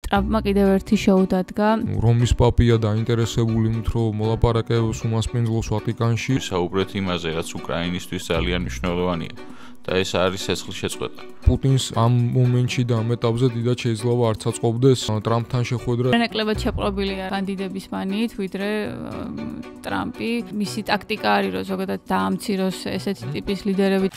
ტრამპმა კიდევ ერთი შოუ დადგა. რომის პაპია დაინტერესებული იმით, რომ მოლაპარაკებებს უმასპინძლოს ვატიკანში. საუბრეთ იმაზე, რაც უკრაინისთვის ძალიან მნიშვნელოვანია. და ეს არის ცეცხლის შეწყვეტა. პუტინს ამ მომენტში და ამ ეტაპზე დიდად შეიძლება არ წაწყობდეს ტრამპთან შეხვედრა. ნაკლებად შეპყრობილია კანდიდების მანით, ვიდრე ტრამპი. მისი ტაქტიკა არის, რომ ზოგადად დაამციროს ესეთი ტიპის ლიდერები.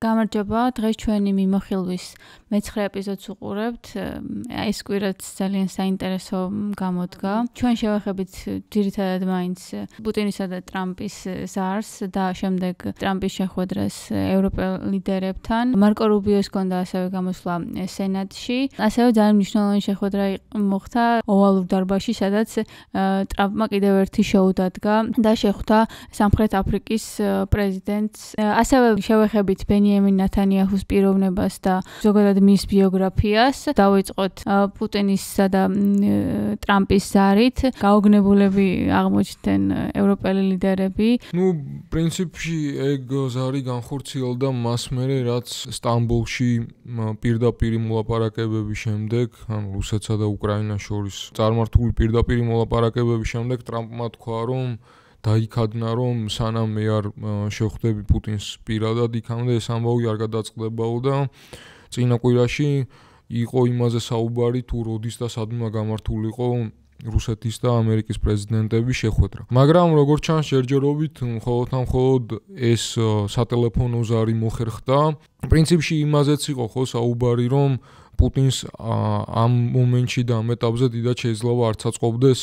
გამარჯობა, დღეს ჩვენი მიმოხილვის მე-9 ეპიზოდს უყურებთ. ეს კვირაც ძალიან საინტერესო გამოდგა. ჩვენ შევეხებით ძირითადად მაინც პუტინისა და ტრამპის ზარს და შემდეგ ტრამპის შეხვედრას ევროპელ ლიდერებთან. მარკო რუბიოს ჰქონდა ასევე გამოსვლა სენატში. ასევე ძალიან მნიშვნელოვანი შეხვედრა მოხდა ოვალურ დარბაზში, სადაც ტრამპმა კიდევ ერთი შოუ დადგა და შეხვდა სამხრეთ აფრიკის პრეზიდენტს. ასევე შევეხებით ბენიამინ ნათანიაჰუს პიროვნებას და ზოგადად მის ბიოგრაფიას. დავიწყოთ პუტინისა და ტრამპის ზარით. გაოგნებულები აღმოჩნდნენ ევროპელი ლიდერები. პრინციპში ეგ ზარი განხორციელდა მას მერე, რაც სტამბოლში პირდაპირი მოლაპარაკებების შემდეგ, ანუ რუსეთსა და უკრაინას შორის წარმართული პირდაპირი მოლაპარაკებების შემდეგ ტრამპმა თქვა, რომ დაიქადნა, რომ სანამ მე არ შევხვდები პუტინს პირადად იქამდე ეს ამბავი არ გადაწყდებაო და წინა კვირაში იყო იმაზე საუბარი, თუ როდის და სად უნდა გამართულიყო რუსეთის და ამერიკის პრეზიდენტების შეხვედრა. მაგრამ როგორც ჩანს, ჯერჯერობით მხოლოდ ეს სატელეფონო ზარი მოხერხდა. პრინციპში იმაზეც იყო ხო საუბარი, რომ პუტინს ამ მომენტში და ამ ეტაპზე დიდად შეიძლება არ წაწყობდეს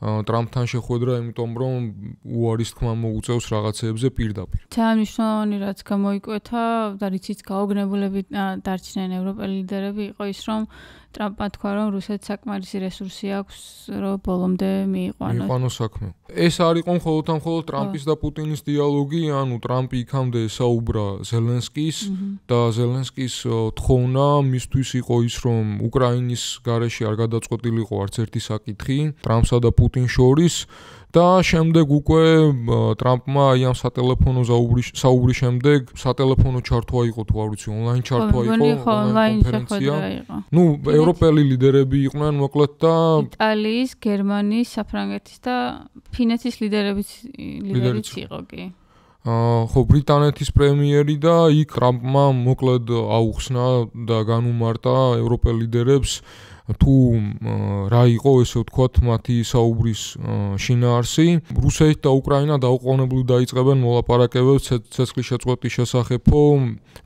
ტრამპთან შეხვედრა, იმიტომ რომ უარის თქმა მოუწევს რაღაცეებზე პირდაპირ. ძალიან მნიშვნელოვანი რაც გამოიკვეთა და რიციც გაოგნებულები დარჩნენ ევროპელი ლიდერები იყო ის, რომ ტრამპმა თქვა, რომ რუსეთს საკმარისი რესურსი აქვს, რომ ბოლომდე მიიყვანოს საქმე. ეს არ იყო მხოლოდ ტრამპის და პუტინის დიალოგი, ანუ ტრამპი იქამდე ესაუბრა ზელენსკის და ზელენსკის თხოვნა მისთვის იყო ის, რომ უკრაინის გარეშე არ გადაწყვეტილიყო არც ერთი საკითხი ტრამპსა და პუტინს შორის. და შემდეგ უკვე ტრამპმა აი ამ სატელეფონო საუბრის შემდეგ სატელეფონო ჩართვა იყო თუ არ ვიცი ონლაინ ჩართვა იყო ონლაინ შეხვედრა იყო. ევროპელი ლიდერები იყვნენ მოკლედ და იტალიის, გერმანიის, საფრანგეთის და ფინეთის ლიდერიც იყო კი. ხო, ბრიტანეთის პრემიერი და იქ ტრამპმა მოკლედ აუხსნა და განუმარტა ევროპელ ლიდერებს თუ რა იყო ესე ვთქვათ მათი საუბრის შინაარსი. რუსეთი და უკრაინა დაუყოვნებლივ დაიწყებენ მოლაპარაკებებს ცეცხლის შეწყვეტის შესახებო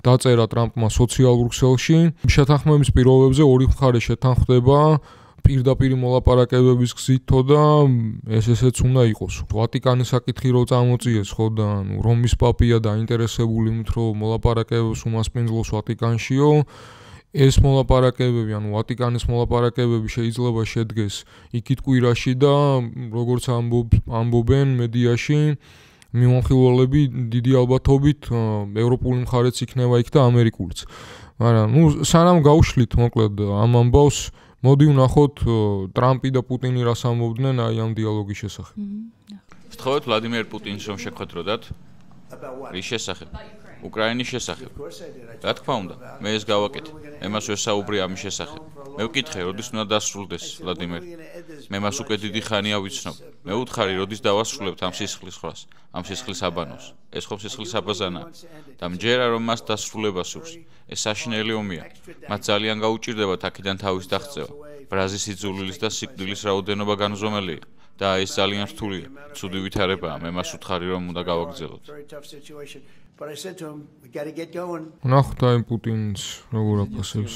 დაწერა ტრამპმა სოციალურ ქსელში. შეთანხმების პირობებზე ორი მხარე შეთანხმდება პირდაპირი მოლაპარაკებების გზითო და ესეც უნდა იყოს. ვატიკანის საკითხი რო წამოწიეს ხო და რომის პაპია დაინტერესებული იმით, რომ მოლაპარაკებებს უმასპინძლოს ვატიკანშიო. ეს მოლაპარაკებები, ანუ ვატიკანის მოლაპარაკებები შეიძლება შედგეს იქით კვირაში და როგორც ამბობენ მედიაში, მიმოხილველები დიდი ალბათობით ევროპული მხარეც იქნება იქ და ამერიკულიც. მაგრამ სანამ გავშლით მოკლედ ამ ამბავს, მოდი ვნახოთ ტრამპი და პუტინი რას ამბობდნენ აი ამ დიალოგის შესახებ. ვთხოვეთ ვლადიმერ პუტინს რომ შეხვედროდათ. რის შესახებ? უკრაინის შესახებ. რა თქმა უნდა, მე ეს გავაკეთე. მე მას ვესაუბრე ამის შესახებ. მე ვკითხე, როდის უნდა დასრულდეს, ვლადიმერი. მე მას უკვე დიდი ხანია ვიცნობ. მე ვუთხარი, როდის დავასრულებთ ამ სისხლის ხრას, ამ სისხლის აბანოს. ეს ხო სისხლის აბაზანაა. და მჯერა რომ მას დასრულება სურს. ეს საშინელი ომია. მათ ძალიან გაუჭირდებათ აქედან თავის დაღწევა. ბრაზის იძულილის და სიკვდილის რაოდენობა განუზომელია. და ეს ძალიან რთულია. ცუდი ვითარებაა. მე მას ვუთხარი, რომ უნდა გავაგრძელოთ. But I said to him, we got to get going. ნახოთ აი პუტინს როგორ აფასებს.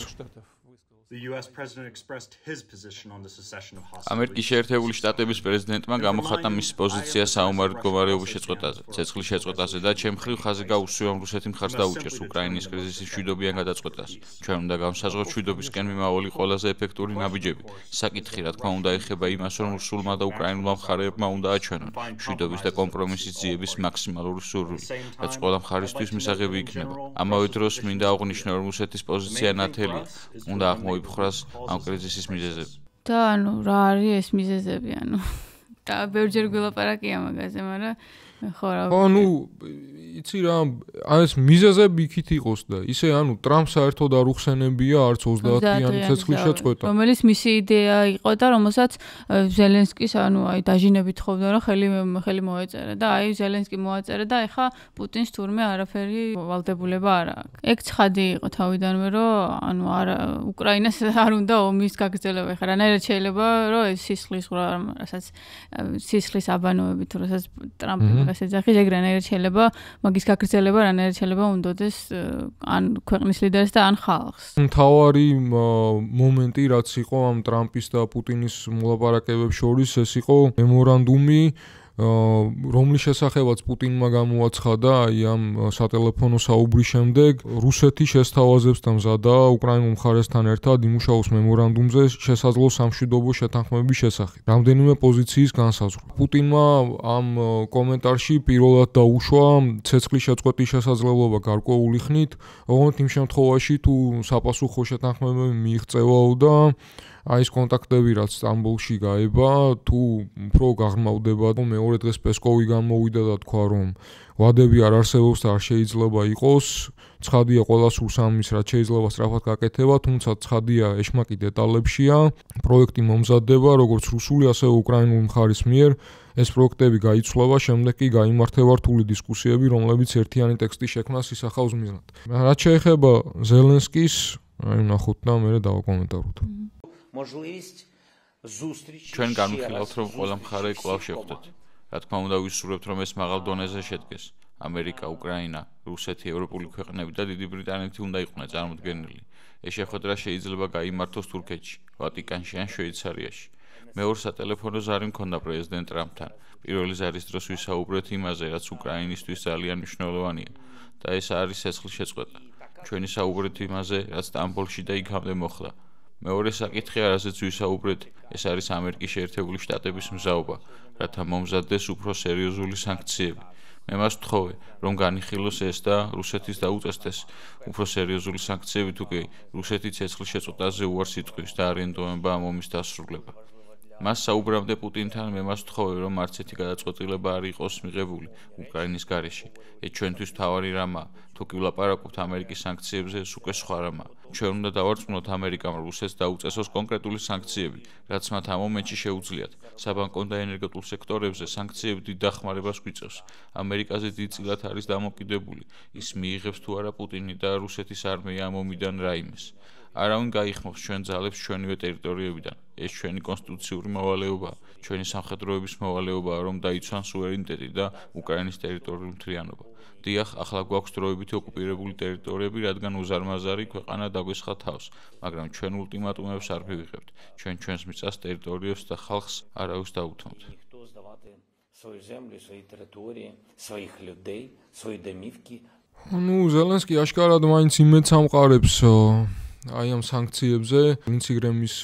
The US president expressed his position on the secession of hostilities. ამერიკის შეერთებული შტატების პრეზიდენტმა გამოხატა მის პოზიცია საომარი მდგომარეობის შეწყვეტაზე, ცეცხლის შეწყვეტაზე და ჩემ მხრივ ხაზი გაუსვია, რომ რუსეთი მხარს დაუჭერს უკრაინის კრიზისის მშვიდობიან გადაწყვეტას. ჩვენ უნდა გავსაზღვროთ მშვიდობისკენ მიმავალი ყველაზე ეფექტური ნაბიჯები. საკითხი, რა თქმა უნდა, ეხება იმას, რომ რუსულმა და უკრაინულმა მხარეებმა უნდა აჩვენონ მშვიდობის და კომპრომისის ძიების მაქსიმალური სურვილი, რაც ყველა მხარისთვის მისაღები იქნება. ამავე დროს მინდა აღვნიშნო, რომ რუსეთის პოზიცია ნათელია. უნდა აღმოიფხვრას ამ კრიზისის მიზეზები. და რა არის ეს მიზეზები, და ბევრჯერ გველაპარაკია მაგაზე, მაგრამ ხო რა. ანუ იცი რა, ეს მიზეზები იქით იყოს და ისე ანუ ტრამპს საერთოდ არ უხსენებია არც 30-იანი ცეცხლის შეწყვეტა. რომელიც მისი იდეა იყო და რომელსაც ზელენსკის ანუ აი დაჟინებით ხოვდა რომ ხელი მოეწერა და აი ზელენსკი მოაწერა და ეხა პუტინს თურმე არაფერი ვალდებულება არ აქვს. ეგ ცხადი იყო თავიდანვე რომ ანუ არა უკრაინას არ უნდა ომის გაგრძელება. ეხა რანაირად შეიძლება რომ ეს სისხლის რასაც სისხლის აბანოები თუ რასაც ტრამპი მაგას ეძახის ეგ რანაირად შეიძლება მაგის გაგრძელება რანაირად შეიძლება უნდოდეს ან ქვეყნის ლიდერს და ან ხალხს. მთავარი მომენტი რაც იყო ამ ტრამპის და პუტინის მოლაპარაკებებს შორის ეს იყო მემორანდუმი რომლის შესახებაც პუტინმა გამოაცხადა აი ამ სატელეფონო საუბრის შემდეგ რუსეთი შესთავაზებს და მზადა უკრაინულ მხარესთან ერთად იმუშაოს მემორანდუმზე შესაძლო სამშვიდობო შეთანხმების შესახებ. რამდენიმე პოზიციის განსაზღვრა. პუტინმა ამ კომენტარში პირველად დაუშვა ცეცხლის შეწყვეტის შესაძლებლობა გარკვეული ხნით, ოღონდ იმ შემთხვევაში თუ საპასუხო შეთანხმებები მიიღწევაო და აი ეს კონტაქტები რაც სტამბოლში გაება თუ უფრო გაღრმავდება და მეორე დღეს პესკოვი გამოვიდა და თქვა რომ ვადები არ არსებობს და არ შეიძლება იყოს ცხადია ყველა სურს ამის რაც შეიძლება სწრაფად გაკეთება თუმცა ცხადია ეშმაკი დეტალებშია პროექტი მომზადდება როგორც რუსული ასევე უკრაინული მხარის მიერ ეს პროექტები გაიცვლება შემდეგ კი გაიმართება რთული დისკუსიები რომლებიც ერთიანი ტექსტის შექმნას ისახავს მიზნად რაც შეეხება ზელენსკის აი ნახოთ და მე დავაკომენტაროთ ჩვენ განვიხილავთ რომ ყველა მხარე კვლავ შევხვდეთ. რა თქმა უნდა ვისურვებთ რომ ეს მაღალ დონეზე შედგეს. ამერიკა, უკრაინა, რუსეთი, ევროპული ქვეყნები და დიდი ბრიტანეთი უნდა იყვნენ წარმოდგენილი. ეს შეხვედრა შეიძლება გაიმართოს თურქეთში, ვატიკანში ან შვეიცარიაში. მეორე სატელეფონო ზარი მქონდა პრეზიდენტ ტრამპთან. პირველი ზარის დროს ვისაუბრეთ იმაზე, რაც უკრაინისთვის ძალიან მნიშვნელოვანია და ეს არის ცეცხლის შეწყვეტა. ჩვენი საუბრით იმაზე, რაც სტამბოლში და იქამდე მოხდა. მეორე საკითხი არაზეც ვისაუბრეთ, ეს არის ამერიკის შეერთებული შტატების მზაობა, რათა მომზადდეს უფრო სერიოზული სანქციები. მე მას ვთხოვე, რომ განიხილოს ეს და რუსეთის დაუწესდეს უფრო სერიოზული სანქციები, თუ კი რუსეთი ცეცხლის შეწყვეტაზე უარს იტყვის და არ ენდომება ამ ომის დასრულება. მას საუბრამდე პუტინთან მე მას ვთხოვე, რომ არც ერთი გადაწყვეტილება არ იყოს მიღებული უკრაინის გარეშე. ეს ჩვენთვის მთავარი რამაა. თუ კი ვლაპარაკობთ ამერიკის სანქციებზე, ეს უკვე სხვა რამაა. ჩვენ უნდა დავარწმუნოთ ამერიკამ რუსეთს დაუწესოს კონკრეტული სანქციები, რაც მათ ამ მომენტში შეუძლიათ. საბანკო და ენერგეტულ სექტორებზე სანქციები დიდ დახმარებას გვიწევს. ამერიკაზე დიდწილად არის დამოკიდებული ის მიიღებს თუ არა პუტინი და რუსეთის არმია ამ ომიდან რაიმეს. არავინ გაიხმობს ჩვენ ძალებს ჩვენივე ტერიტორიებიდან. ეს ჩვენი კონსტიტუციური მოვალეობაა, ჩვენი სამხედროების მოვალეობაა, რომ დაიცვან სუვერენიტეტი და უკრაინის ტერიტორიული მთლიანობა. დიახ, ახლა გვაქვს დროებითი ოკუპირებული ტერიტორიები, რადგან უზარმაზარი ქვეყანა დაგვესხა თავს, მაგრამ ჩვენ ულტიმატუმებს არ მივიღებთ. ჩვენ ჩვენს მიწას, ტერიტორიებს და ხალხს არავის დაუთმობთ. ну ზელენსკი აშკარად მაინც იმედს ამყარებს აი ამ სანქციებზე ლინციგრემის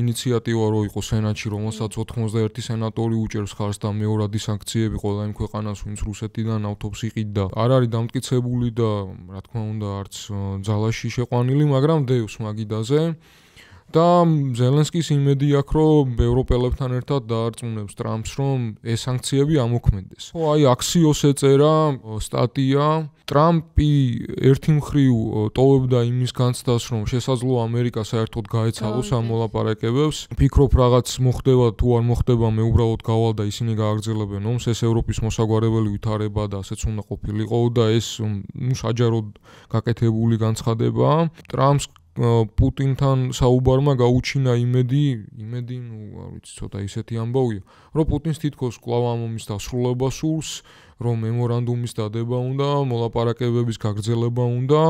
ინიციატივა რო იყო სენატში რომელსაც 91 სენატორი უჭერს ხარს და მეორადი სანქციები ყველა იმ ქვეყანას ვინც რუსეთიდან ავტობს იყიდა არ არის დამტკიცებული და რა თქმა უნდა არც ძალაში შეყვანილი მაგრამ დევს მაგიდაზე და ზელენსკის იმედი აქვს რომ ევროპელებთან ერთად დაარწმუნებს ტრამპს რომ ეს სანქციები ამოქმედდეს. ხო აი აქსიოს ეწერა სტატია ტრამპი ერთი მხრივ ტოვებდა იმის განცდას რომ შესაძლოა ამერიკა საერთოდ გაეცალოს ამ მოლაპარაკებებს. ფიქრობ რაღაც მოხდება თუ არ მოხდება მე უბრალოდ გავალ და ისინი გააგრძელებენ ომს ეს ევროპის მოსაგვარებელი ვითარება და ასეც უნდა ყოფილიყო და ეს საჯაროდ გაკეთებული განცხადებაა. ტრამპს პუტინთან საუბარმა გაუჩინა იმედი, ნუ არ ვიცი, ცოტა ისეთი ამბავია, რომ პუტინს თითქოს კვლავ ამ ომის დასრულება სურს, რომ მემორანდუმის დადება უნდა, მოლაპარაკებების გაგრძელება უნდა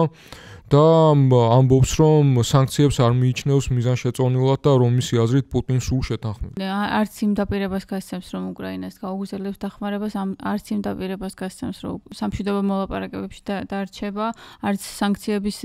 და ამბობს, რომ სანქციებს არ მიიჩნევს მიზანშეწონილად და რომ მისი აზრით პუტინს სულ შეთანხმება. არც იმ დაპირებას გასცემს, რომ უკრაინას გაუგზავნებს დახმარებას, არც იმ დაპირებას გასცემს, რომ სამშვიდობო მოლაპარაკებებში დარჩება, არც სანქციების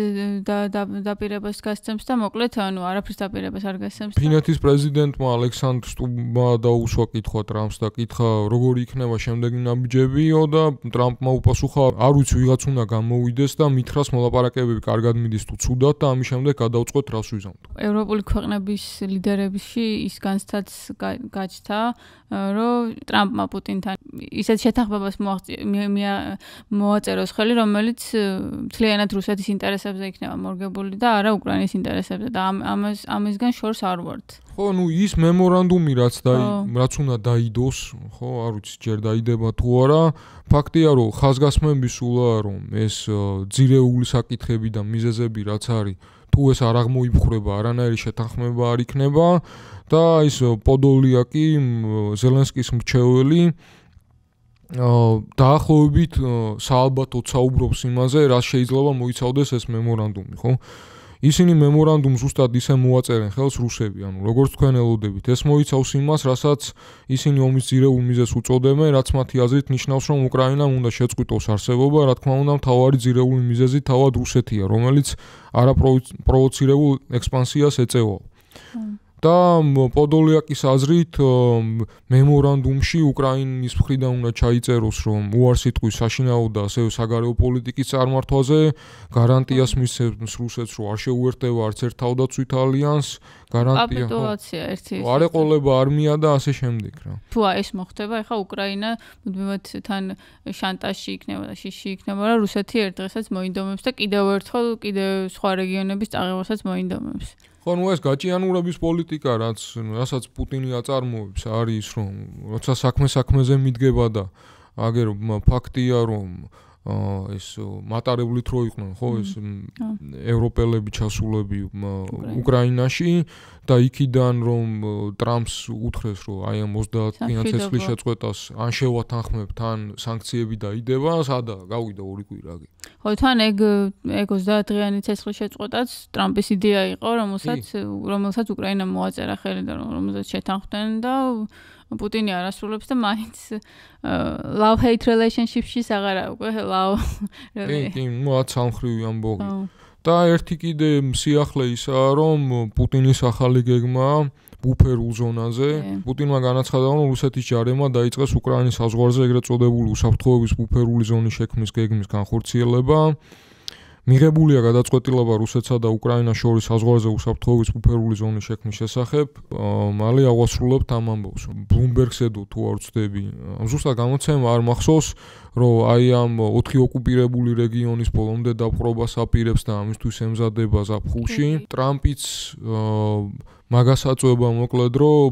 დაპირებას გასცემს და მოკლედ, ანუ არაფრის დაპირებას არ გასცემს. ფინეთის პრეზიდენტმა ალექსანდრ სტუბმა დაუსვა კითხვა ტრამპს და კითხა, როგორი იქნება შემდეგი ნაბიჯები, მიდიო და ტრამპმა უპასუხა, არ ვიცი ვიღაც უნდა გამოვიდეს და მითხრას მოლაპარაკებები კარგად მიდის თუ ცუდად და ამის შემდეგ გადავწყვეტ რას ვიზამთ. ევროპული ქვეყნების ლიდერებში ის განცდაც გაჩნდა, რომ ტრამპმა პუტინთან ისეთ შეთანხმებას მოაწეროს ხელი, რომელიც მთლიანად რუსეთის ინტერესებზე იქნება მორგებული და არა უკრაინის ინტერესებზე და ამისგან შორს არ ვართ. ხო, ის მემორანდუმი რაც უნდა დაიდოს, ხო, არ ვიცი ჯერ დაიდება თუ არა. ფაქტია, რომ ხაზგასმები სულა, რომ ეს ძირეული საკითხები და მიზეზები რაც არის, თუ ეს არ აღმოიფხვრება, არანაირი შეთანხმება არ იქნება და ის პოდოლიაკი ზელენსკის მრჩეველი დაახლოებით საალბათოდ საუბრობს იმაზე, რაც შეიძლება მოიცავდეს ეს მემორანდუმი, ხო? ისინი მემორანდუმს ზუსტად ისე მოაწერენ ხელს რუსები, ანუ როგორც თქვენ ელოდებით, ეს მოიცავს იმას, რასაც ისინი ომის ძირეულ მიზეზს უწოდებენ, რაც მათი აზრით ნიშნავს, რომ უკრაინამ უნდა შეწყვიტოს არსებობა, რა თქმა უნდა, მთავარი ძირეული მიზეზი თავად რუსეთია, რომელიც არაპროვოცირებულ ექსპანსიას ეწევა. და პოდოლიაკის აზრით მემორანდუმში უკრაინის მხრიდან უნდა ჩაიწეროს, რომ უარს იტყვის საშინაო და ასევე საგარეო პოლიტიკის წარმართვაზე, გარანტიას მისცემს რუსეთს, რომ არ შეუერთდება არც ერთ თავდაცვით ალიანსს, გარანტია არ ეყოლება არმია და ასე შემდეგ რა. თუ ეს მოხდება, ეხლა უკრაინა მუდმივად თან შანტაჟში იქნება და შიში იქნება, რომ რუსეთი ერთ დღესაც მოინდომებს და კიდევ ერთხელ სხვა რეგიონების წაღებასაც მოინდომებს. ხო, ეს გაჭიანურების პოლიტიკა, რასაც პუტინი აწარმოებს, არის რომ როცა საქმეზე მიდგება და აგერ ფაქტია, რომ ეს მატარებლით რო იყვნენ, ხო, ეს ევროპელები ჩასულები უკრაინაში და იქიდან რომ ტრამპს უთხრეს, რომ აი ამ 30-დან წლის შეწყვეტას ან შევათანხმებთ, ან სანქციები დაიდება, სადა გავიდა 2 კვირა. ხო, თან ეგ 30-დღიანი ცეცხლის შეწყვეტაც ტრამპის იდეა იყო, რომელსაც უკრაინამ მოაწერა ხელი და რომელსაც შეთანხმდნენ და პუტინი არ ასრულებს და მაინც love hate relationship-ში აღარა უკვე love. კი, ცალმხრივი ამბავი. და ერთი კიდე სიახლე ისაა, რომ პუტინის ახალი გეგმა ბუფერულ ზონაზე, პუტინმა განაცხადა, რომ რუსეთის ჯარებმა დაიწყეს უკრაინის საზღვარზე ეგრეთ წოდებული უსაფრთხოების ბუფერული ზონის შექმნის გეგმის განხორციელება. მიღებულია გადაწყვეტილება რუსეთსა და უკრაინას შორის საზღვარზე უსაფრთხოების ბუფერული ზონის შექმნის შესახებ. მალე აღვასრულებთ ამ ამბავს. Bloomberg-ზე თუ არ ვცდები, ზუსტად გამოცემა არ მახსოვს, რომ აი ამ 4 ოკუპირებული რეგიონის ბოლომდე დაპყრობას აპირებს და ამისთვის ემზადება ზაფხულში. ტრამპიც მაგას აწვება მოკლედ, რომ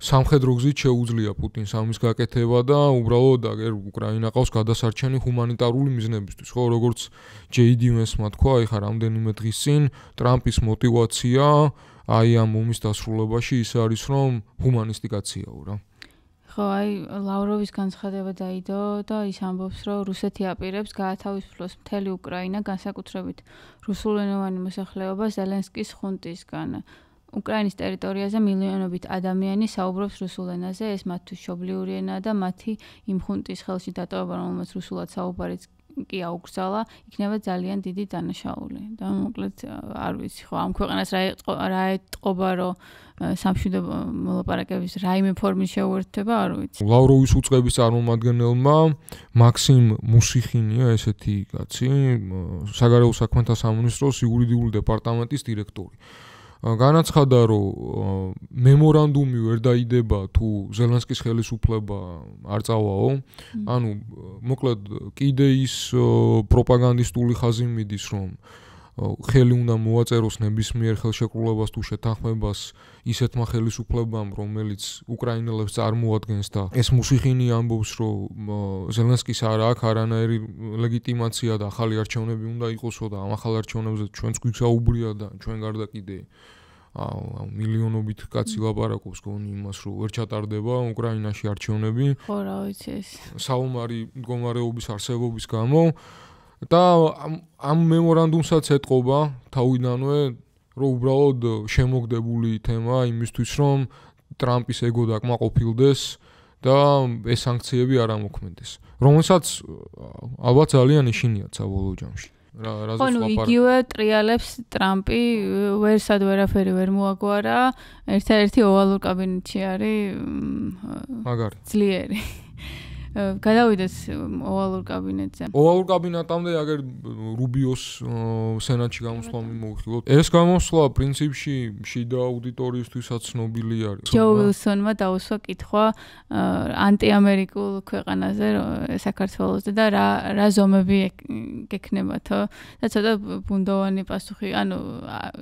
სამხედრო გზით შეუძლია პუტინს ამის გაკეთება და უბრალოდ აგერ უკრაინა ყავს გადასარჩენი ჰუმანიტარული მიზნებისთვის. ხო, როგორც JD Vance-მა თქვა, ეხლა რამდენიმე დღის წინ ტრამპის мотиваცია აი ამ ომის დასრულებაში ის არის, რომ ჰუმანისტიკაციაო რა. ხო, აი ლავროვის განცხადება დაიდო და ის ამბობს, რომ რუსეთი აპირებს გაათავისუფლოს მთელი უკრაინა, განსაკუთრებით რუსულენოვანი მოსახლეობა ზელენსკის ხუნტისგან. უკრაინის ტერიტორიაზე მილიონობით ადამიანი საუბრობს რუსულ ენაზე, ეს მათთვის მშობლიური ენაა და მათი იმ ხუნტის ხელში დატოვება, რომელმაც რუსულად საუბარიც კი აუკრძალა, იქნება ძალიან დიდი დანაშაული. და მოკლედ არ ვიცი, ხო, ამ ქვეყანას რა ეტყობა, რომ სამშვიდობო მოლაპარაკების რაიმე ფორმის შეუერთდება, არ ვიცი. ლავროვის უწყების წარმომადგენელმა მაქსიმ მუსიხინია ესეთი კაცი, საგარეო საქმეთა სამინისტროს იურიდიული დეპარტამენტის დირექტორი. განაცხადა, რომ მემორანდუმი ვერ დაიდება თუ ზელენსკის ხელისუფლება არ წავაო. ანუ მოკლედ კიდე ის პროპაგანდისტული ხაზი მიდის, რომ ხელი უნდა მოაწეროს ნებისმიერ ხელშეკრულებას თუ შეთანხმებას ისეთმა ხელისუფლებამ, რომელიც უკრაინელებს წარმოადგენს და ეს მუსიხინი ამბობს, რომ ზელენსკის არ აქვს არანაირი ლეგიტიმაცია და ახალი არჩევნები უნდა იყოსო და ამ ახალ არჩევნებზე ჩვენც გვიგზაუბრია და ჩვენ გარდა კიდე მილიონობით კაცი ლაპარაკობს გონი იმას, რომ ვერ ჩატარდება უკრაინაში არჩევნები. ხო, რა ვიცი ეს. საომარი მდგომარეობის არსებობის გამო და ამ მემორანდუმსაც ეტყობა თავიდანვე, რომ უბრალოდ შემოგდებული თემა იმისთვის, რომ ტრამპის ეგო დაკმაყოფილდეს და ეს სანქციები არ ამოქმედეს. რომელსაც ალბათ ძალიან ეშინიათ საბოლოო ჯამში. ხო, იგივე ტრიალებს ტრამპი ვერსად ვერაფერი ვერ მოაგვარა, ერთადერთი ოვალურ კაბინეტში არის მაგარი. ძლიერი. გადავიდეთ ოვალურ კაბინეტზე. ოვალურ კაბინეტამდე აგერ რუბიოს სენატში გამოსვლა მიმოვიხილოთ. ეს გამოსვლა პრინციპში შიდა აუდიტორიისთვისაც ცნობილი არის. ჯო ვილსონმა დაუსვა კითხვა ანტიამერიკულ ქვეყანაზე საქართველოსზე და რა ზომები გექნებათო და ცოტა ბუნდოვანი პასუხი, ანუ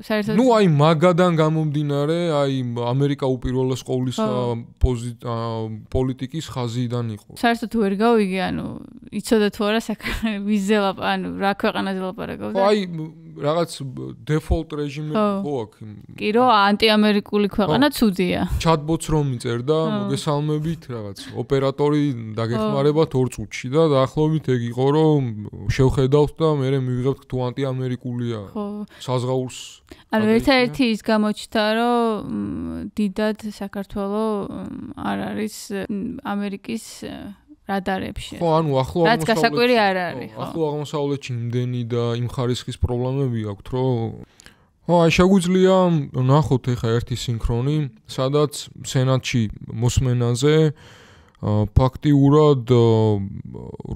საერთოდ აი მაგადან გამომდინარე, აი ამერიკა უპირველეს ყოვლისა პოლიტიკის ხაზიდან იყო. საერთოდ თუ ვერ გავიგე, ანუ იცოდა თუ არა ვიზზე ანუ რა ქვეყანაზე ლაპარაკობდა? აი რაღაც დეფოლტ რეჟიმი იყო აქ. კი რომ ანტიამერიკული ქვეყანა ცუდია. ჩატბოტს რომ მიწერდა, მოგესალმებით, რაღაც ოპერატორი დაგეხმარებათ 2 წუთში და დაახლოებით ეგ იყო, რომ შევხედავთ და მე მივიღებთ თუ ანტიამერიკულია. საზღაურს. ანუ ერთ-ერთი ის გამოჩნდა, რომ დიდად საქართველოს არ არის ამერიკის რადარებში. ხო, ანუ ახლო აღმოსავლეთში. რაც გასაკვირი არ არის, ხო. ახლო აღმოსავლეთში იმდენი და იმ ხარისხის პრობლემები აქვს, რომ აი შეგვიძლია ნახოთ ეხა ერთი სინქრონი, სადაც სენატში მოსმენაზე ფაქტიურად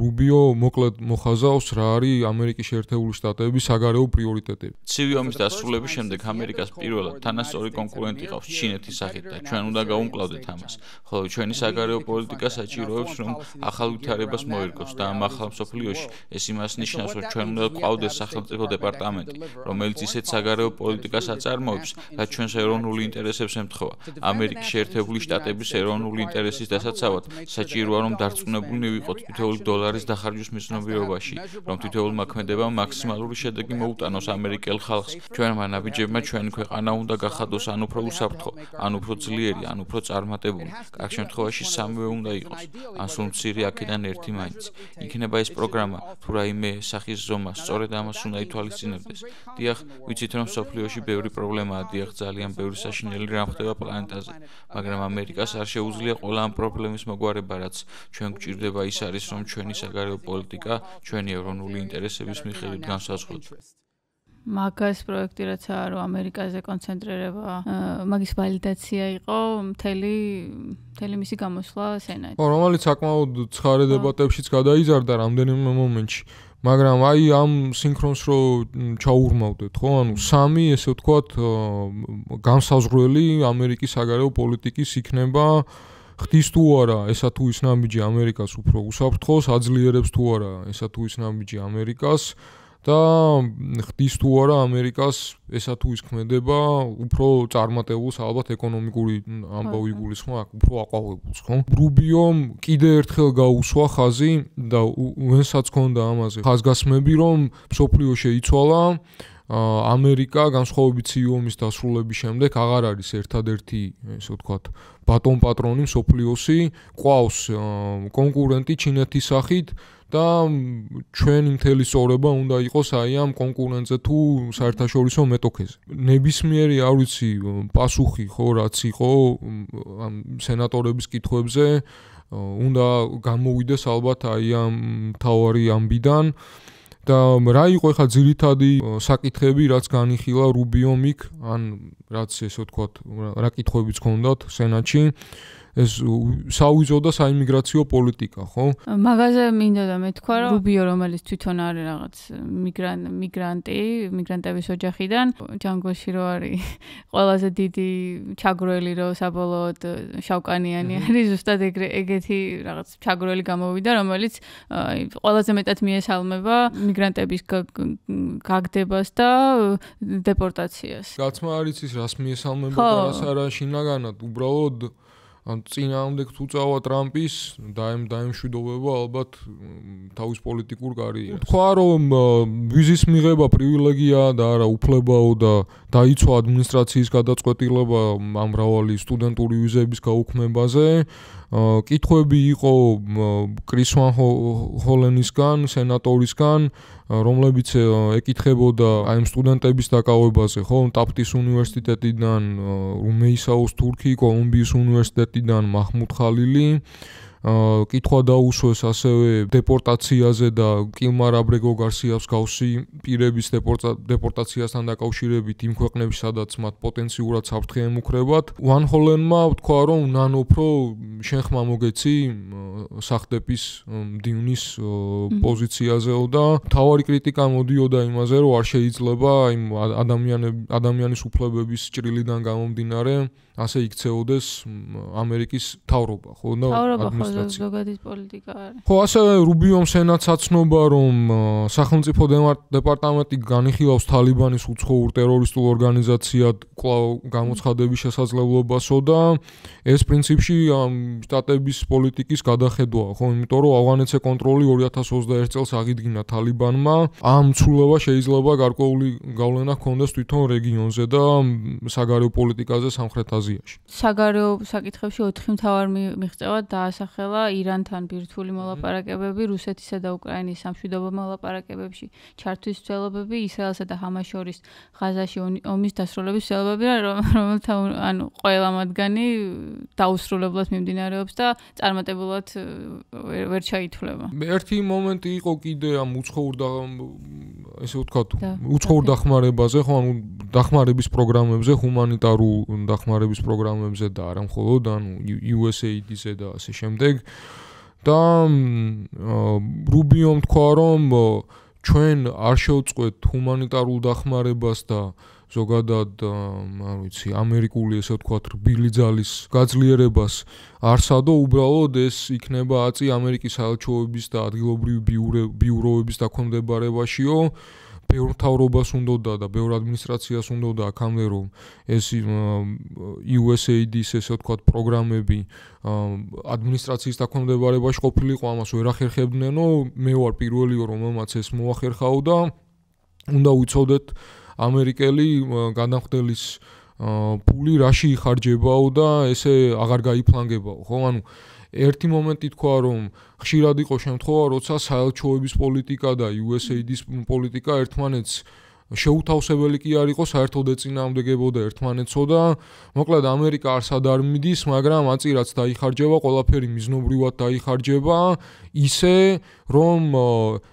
რუბიო მოკლედ მოხაზავს რა არის ამერიკის შეერთებული შტატების საგარეო პრიორიტეტები. ცივი ომის დასრულების შემდეგ ამერიკას პირველად თანასწორი კონკურენტი ყავს ჩინეთის სახით და ჩვენ უნდა გავუმკლავდეთ ამას. ხოლო ჩვენი საგარეო პოლიტიკა საჭიროებს რომ ახალ ვითარებას მოერგოს და ამ ახალ მსოფლიოში ეს იმას ნიშნავს რომ ჩვენ უნდა გვყავდეს სახელმწიფო დეპარტამენტი, რომელიც ისეთ საგარეო პოლიტიკას აწარმოებს, რაც ჩვენს ეროვნულ ინტერესებს ემთხვევა. ამერიკის შეერთებული შტატების ეროვნული ინტერესის დასაცავად საჭიროა რომ დარწმუნებულნი ვიყოთ თითოეული დოლარის დახარჯვის მიზნობიობაში, რომ თითოეულ მოქმედებამ მაქსიმალური შედეგი მოუტანოს ამერიკელ ხალხს. ჩვენმა ნაბიჯებმა ჩვენი ქვეყანა უნდა გახადოს ან უფრო უსაფრთხო, ან უფრო ძლიერი, ან უფრო წარმატებული. კარგ შემთხვევაში სამივე უნდა იყოს, ან სულ მცირე აქედან ერთი მაინც. იქნება ეს პროგრამა, თუ რაიმე სახის ზომა, სწორედ ამას უნდა ითვალისწინებდეს. დიახ, ვიცით რომ სოფლიოში ბევრი პრობლემაა, დიახ, ძალიან ბევრი საშინელი რამ ხდება პლანეტაზე, მაგრამ ამერიკას არ შეუძლია ყველა ამ პრობლემის მოგვარება, რაც ჩვენ გვჭირდება ის არის, რომ ჩვენი საგარეო პოლიტიკა ჩვენი ეროვნული ინტერესების მიხედვით განსაზღვროთ. მაგას პროექტი რაცა რომ ამერიკაზე კონცენტრირება, მაგის ვალიდაცია იყო მთელი მისი გამოსვლა სენატში. ხო, რომელიც საკმაოდ ცხარე დებატებშიც გადაიზარდა რამდენიმე მომენტში. მაგრამ აი ამ სინქრონს რო ჩაურმავდეთ, ხო? ანუ სამი, ესე ვთქვათ, განსაზღვრელი ამერიკის საგარეო პოლიტიკის იქნება ხდის თუ არა ესა თუ ის ნაბიჯი ამერიკას უფრო უსაფრთხოს, აძლიერებს თუ არა ესა თუ ის ნაბიჯი ამერიკას და ხდის თუ არა ამერიკას ესა თუ ის ქმედება უფრო წარმატებულს, ალბათ ეკონომიკური ამბავი გულისხმობს, უფრო აყვავებულს, ხო? რუბიომ კიდე ერთხელ გაუსვა ხაზი და ვენსაც ჰქონდა ამაზე ხაზგასმები, რომ მსოფლიო შეიცვალა, ამერიკა განსხვავებით ცივი ომის დასრულების შემდეგ აღარ არის ერთადერთი, ესე ვთქვათ, ბატონ პატრონი მსოფლიოსი, ყავს კონკურენტი ჩინეთის სახით და ჩვენი მთელი სწორება უნდა იყოს აი ამ კონკურენტზე თუ საერთაშორისო მეტოქეზე. ნებისმიერი, არ ვიცი, პასუხი ხო რაც იყო ამ სენატორების კითხვებზე, უნდა გამოვიდეს ალბათ აი ამ მთავარი ამბიდან. და რა იყო ხა ძირითადი საკითხები, რაც განიხილა რუბიომ იქ, ან რაც ესე ვთქვათ, რა კითხვებიც ჰქონდათ სენატში, ეს საუზო და საიმიგრაციო პოლიტიკა, ხო? მაგაზე მინდა და მეთქვა, რომ რუბიო, რომელიც თვითონ არის რაღაც მიგრანტების ოჯახიდან, ჯანგოში რო არის ყველაზე დიდი ჩაგროელი რო საბოლოოდ შავკანიანი არის, ზუსტად ეგეთი რაღაც ჩაგროელი გამოვიდა, რომელიც ყველაზე მეტად მიესალმება მიგრანტების გაგდებას და დეპორტაციას. გაცმა არის ის, რას მიესალმება და რას არა შინაგანად, უბრალოდ ან წინააღმდეგ თუ წავა ტრამპის დაემშვიდობება ალბათ თავის პოლიტიკურ კარიერას. თქვა რომ ვიზის მიღება პრივილეგია და არა უფლებაო და დაიცვა ადმინისტრაციის გადაწყვეტილება ამ მრავალი სტუდენტური ვიზების გაუქმებაზე. კითხვები იყო კრის ვან ჰოლენისგან, სენატორისგან, რომლებიც ეკითხებოდა აი ამ სტუდენტების დაკავებაზე, ხო, ტაფტის უნივერსიტეტიდან, რუმეისაუს თურქი, კოლუმბიის უნივერსიტეტიდან მაჰმუდ ხალილი, კითხვა დაუსვეს ასევე დეპორტაციაზე და კილმარ აბრეგო გარსიას გავსი პირების დეპორტაციასთან დაკავშირებით იმ ქვეყნებში, სადაც მათ პოტენციურად საფრთხე ემუქრებათ. ვან ჰოლენმა თქვა, რომ ნან უფრო შენ ხმა მოგეცი სახლდეპის მდივნის პოზიციაზეო და თავარი კრიტიკა მოდიოდა იმაზე, რომ არ შეიძლება იმ ადამიანის უფლებების ჭრილიდან გამომდინარე ასე იქცეოდეს ამერიკის თავრობა, ხო და ადმინისტრაცია. ზოგადის პოლიტიკა არის. ხო, ასევე რუბიომ სენატს აცნობა, რომ სახელმწიფო დეპარტამენტი განიხილავს თალიბანის უცხოურ ტერორისტულ ორგანიზაციად კვლავ გამოცხადების შესაძლებლობასო და ეს პრინციპში შტატების პოლიტიკის გადახედვაა, ხო, იმიტომ რომ ავღანეთზე კონტროლი 2021 წელს აღიდგინა თალიბანმა. ამ ცვლილება შეიძლება გარკვეული გავლენა ჰქონდეს თვითონ რეგიონზე და საგარეო პოლიტიკაზე სამხრეთ აზიაში. საგარეო საკითხებში 4 მთავარ მიღწევად დაასახელა ირანთან ბირთვული მოლაპარაკებები, რუსეთისა და უკრაინის სამშვიდობო მოლაპარაკებებში ჩართვის ცდილობები, ისრაელსა და ჰამას შორის ღაზაში ომის დასრულების ცდილობები, რომელთა ყველა მათგანი დაუსრულებლად მიმდინარეობს და წარმატებულად ვერ ჩაითვლება. ერთი მომენტი იყო კიდე ამ უცხოურ დახმარებაზე, ხო, ანუ დახმარების პროგრამებზე, ჰუმანიტარულ დახმარების პროგრამებზე და არა მხოლოდ, ანუ USAID-ზე და ასე შემდეგ. და რუბიომ თქვა, რომ ჩვენ არ შევწყვეთ ჰუმანიტარულ დახმარებას და ზოგადად, არ ვიცი, ამერიკული ესე ვთქვათ, რბილი ძალის გაძლიერებას არსადო, უბრალოდ ეს იქნება აწი ამერიკის საელჩოების და ადგილობრივი ბიუროების დაქვემდებარებაშიო. ბევრ მთავრობას უნდოდა და ბევრ ადმინისტრაციას უნდოდა აქამდე, რომ ეს USAID-ის ესე ვთქვათ პროგრამები ადმინისტრაციის დაქვემდებარებაში ყოფილიყო, ამას ვერ ახერხებდნენო. მე ვარ პირველი, რომელმაც ეს მოახერხაო და უნდა ვიცოდეთ ამერიკელი გადამხდელის ფული რაში იხარჯებაო და ესე აღარ გაიფლანგებაო, ხო? ანუ ერთი მომენტი თქვა, რომ ხშირად იყო შემთხვევა, როცა საელჩოების პოლიტიკა და USAID-ის პოლიტიკა ერთმანეთს შეუთავსებელი კი არ იყო, საერთოდ ეწინააღმდეგებოდა ერთმანეთსო და მოკლედ ამერიკა არსად არ მიდის, მაგრამ აწი რაც დაიხარჯება, ყველაფერი მიზნობრივად დაიხარჯება, ისე რომ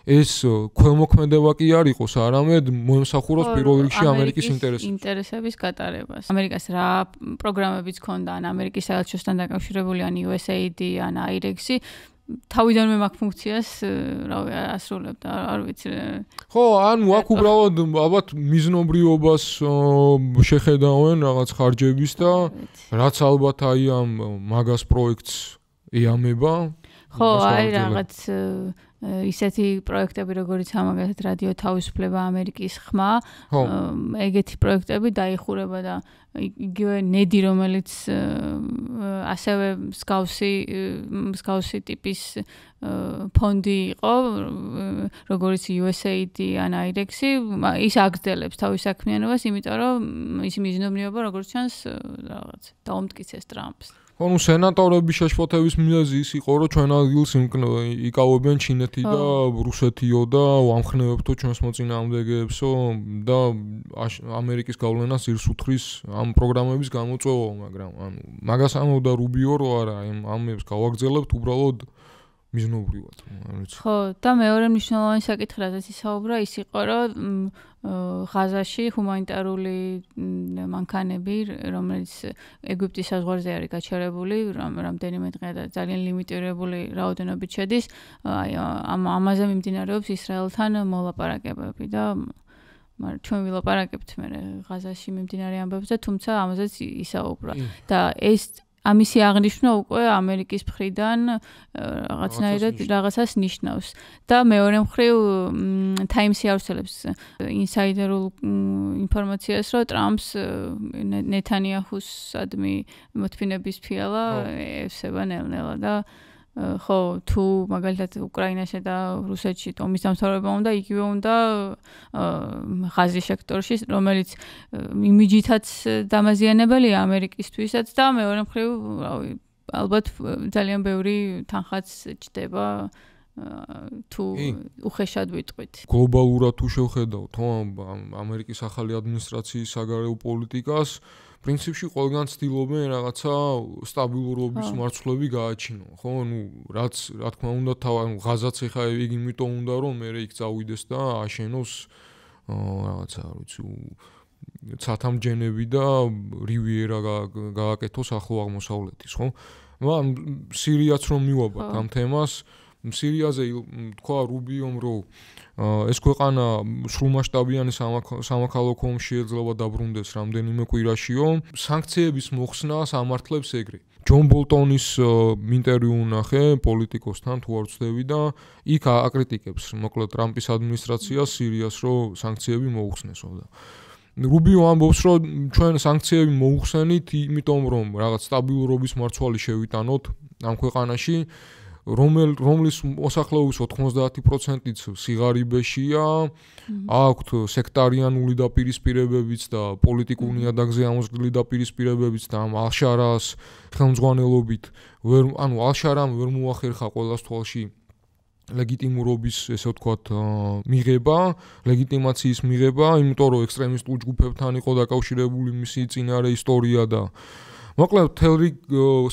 ეს ქველმოქმედება კი არ იყოს, არამედ მოემსახუროს პირველ რიგში ამერიკის ინტერესების გატარებას. ამერიკას რა პროგრამებიც ქონდა, ან ამერიკის საელჩოსთან დაკავშირებული, ან USAID, ან IREX-ი თავიდანვე მაგ ფუნქციას რავი ასრულებდა, არ ვიცი. ხო, ანუ აქ უბრალოდ ალბათ მიზნობრიობას შეხედავენ რაღაც ხარჯების და რაც ალბათ აი ამ მაგას პროექტს ეამება. ხო, აი რაღაც ისეთი პროექტები, როგორიც ამაგათად რადიო თავისუფლება ამერიკის ხმა, ეგეთი პროექტები დაიხურება და იგივე ნედი, რომელიც ასევე მსგავსი ტიპის ფონდი იყო, როგორც USAID ან IREX-ი, ის აგრძელებს თავის საქმიანობას, იმიტომ რომ ის მიზნობრიობა, როგორც ჩანს, რაღაც დაუმტკიცეს ტრამპს. ანუ სენატორების შეშფოთების მიზეზი ის იყო, რომ ჩვენ ადგილს იკავებენ ჩინეთი და რუსეთიო და ვამხნევებთო ჩვენს მოწინააღმდეგეებსო და ამერიკის გავლენას ძირს უთხრის ამ პროგრამების გამოწვევა, მაგრამ ანუ მაგას ამბობდა რუბიო, რომ არა, ამებს გავაგრძელებთ უბრალოდ მიზნობრივად, არ ვიცი. ხო, და მეორე მნიშვნელოვანი საკითხი, რაზეც ისაუბრა, ის იყო, რომ ღაზაში ჰუმანიტარული მანქანები, რომელიც ეგვიპტის საზღვარზე არის გაჩერებული, რამდენიმე დღე და ძალიან ლიმიტირებული რაოდენობით შედის, აი ამაზე მიმდინარეობს ისრაელთან მოლაპარაკებები და ჩვენ ვილაპარაკებთ მე ღაზაში მიმდინარე ამბებზე, თუმცა ამაზეც ისაუბრა. და ეს ამისი აღნიშვნა უკვე ამერიკის მხრიდან რაღაცნაირად რაღაცას ნიშნავს და მეორე მხრივ Times-ი ავრცელებს ინსაიდერულ ინფორმაციას, რომ ტრამპს ნეთანიაჰუსადმი მოთმინების ფიალა ევსება ნელ-ნელა და ხო, თუ მაგალითად უკრაინაში და რუსეთში ომის დამთავრება უნდა, იგივე უნდა ღაზის სექტორში, რომელიც იმიჯითაც დამაზიანებელია ამერიკისთვისაც და მეორე მხრივ, რავი, ალბათ ძალიან ბევრი თანხაც ჭდება თუ უხეშად ვიტყვით. გლობალურად თუ შევხედავთ ამერიკის ახალი ადმინისტრაციის საგარეო პოლიტიკას, პრინციპში ყველგან ცდილობენ რაღაცა სტაბილურობის მარცვლები გააჩინონ, ხო? რაც რა თქმა უნდა ღაზაც ეხა იგი იმიტომ უნდა რომ მე იქ წავიდეს და აშენოს რაღაცა, არ ვიცი, ცათამჯენები და რივიერა გააკეთოს ახლო აღმოსავლეთის, ხო? მაგრამ სირიაც რომ მივაბართ ამ თემას, სირიაზე თქვა რუბიომ რომ ეს ქვეყანა სრულმასშტაბიანი სამოქალაქო ომში შეიძლება დაბრუნდეს რამდენიმე კვირაშიო, სანქციების მოხსნას ამართლებს ეგრე. ჯონ ბოლტონის ინტერვიუ ნახე პოლიტიკოსთან თუ არ ვცდები და იქ აკრიტიკებს მოკლედ ტრამპის ადმინისტრაციას სირიას რომ სანქციები მოუხსნესო და რუბიო ამბობს რომ ჩვენ სანქციები მოუხსენით იმიტომ რომ რაღაც სტაბილურობის მარცვალი შევიტანოთ ამ ქვეყანაში რომლის მოსახლეობის 90%-იც სიღარიბეშია, აქვთ სექტარიანული დაპირისპირებებიც და პოლიტიკური ნიადაგზე ამოზრდილი დაპირისპირებებიც და ამ ალ-შარას ხელმძღვანელობით ალ-შარამ ვერ მოახერხა ყველას თვალში ლეგიტიმურობის, ესე ვთქვათ, მიღება, ლეგიტიმაციის მიღება, იმიტომ რომ ექსტრემისტულ ჯგუფებთან იყო დაკავშირებული მისი წინარე ისტორია და მოკლედ თელრი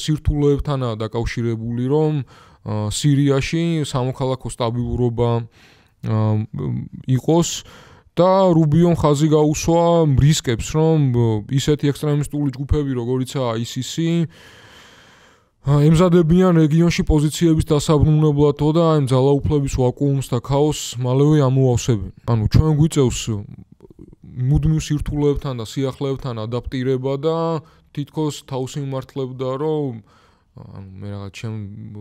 სირთულეებთანაა დაკავშირებული, რომ სირიაში სამოქალაქო სტაბილურობა იყოს და რუბიომ ხაზი გაუსვა რისკებს, რომ ისეთი ექსტრემისტული ჯგუფები, როგორიცაა ISIS-ი, ემზადებიან რეგიონში პოზიციების დასაბრუნებლადო და ამ ძალაუფლების ვაკუუმს და ქაოსს მალევე ამოავსებენ. ანუ ჩვენ გვიწევს მუდმივ სირთულეებთან და სიახლეებთან ადაპტირება და თითქოს თავს მიმართლებდა, რომ მე რაღაც ჩემ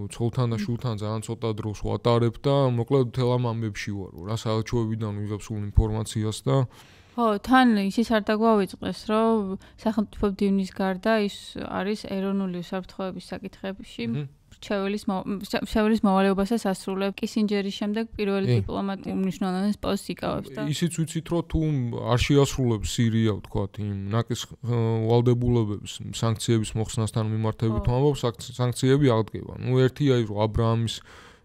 ცოლთან და შულთან ძალიან ცოტა დროს ვატარებ და მოკლედ მთელ ამ ამბებში ვარ, რა საელჩოებიდან ვიღებ სულ ინფორმაციას და ხო, თან ისიც არ დაგვავიწყეს, რომ სახელმწიფო მდივნის გარდა ის არის ეროვნული უსაფრთხოების საკითხებში მრჩეველის მოვალეობასაც ასრულებს. კისინჯერის შემდეგ პირველი დიპლომატი უმნიშვნელოვანეს პოსტს იკავებს და ისიც ვიცით, რომ თუ არ შეასრულებს სირია, ვთქვათ, იმ ნაკის ვალდებულებებს სანქციების მოხსნასთან მიმართებით ამბობს, სანქციები აღდგება. ერთია ის, რომ აბრაამის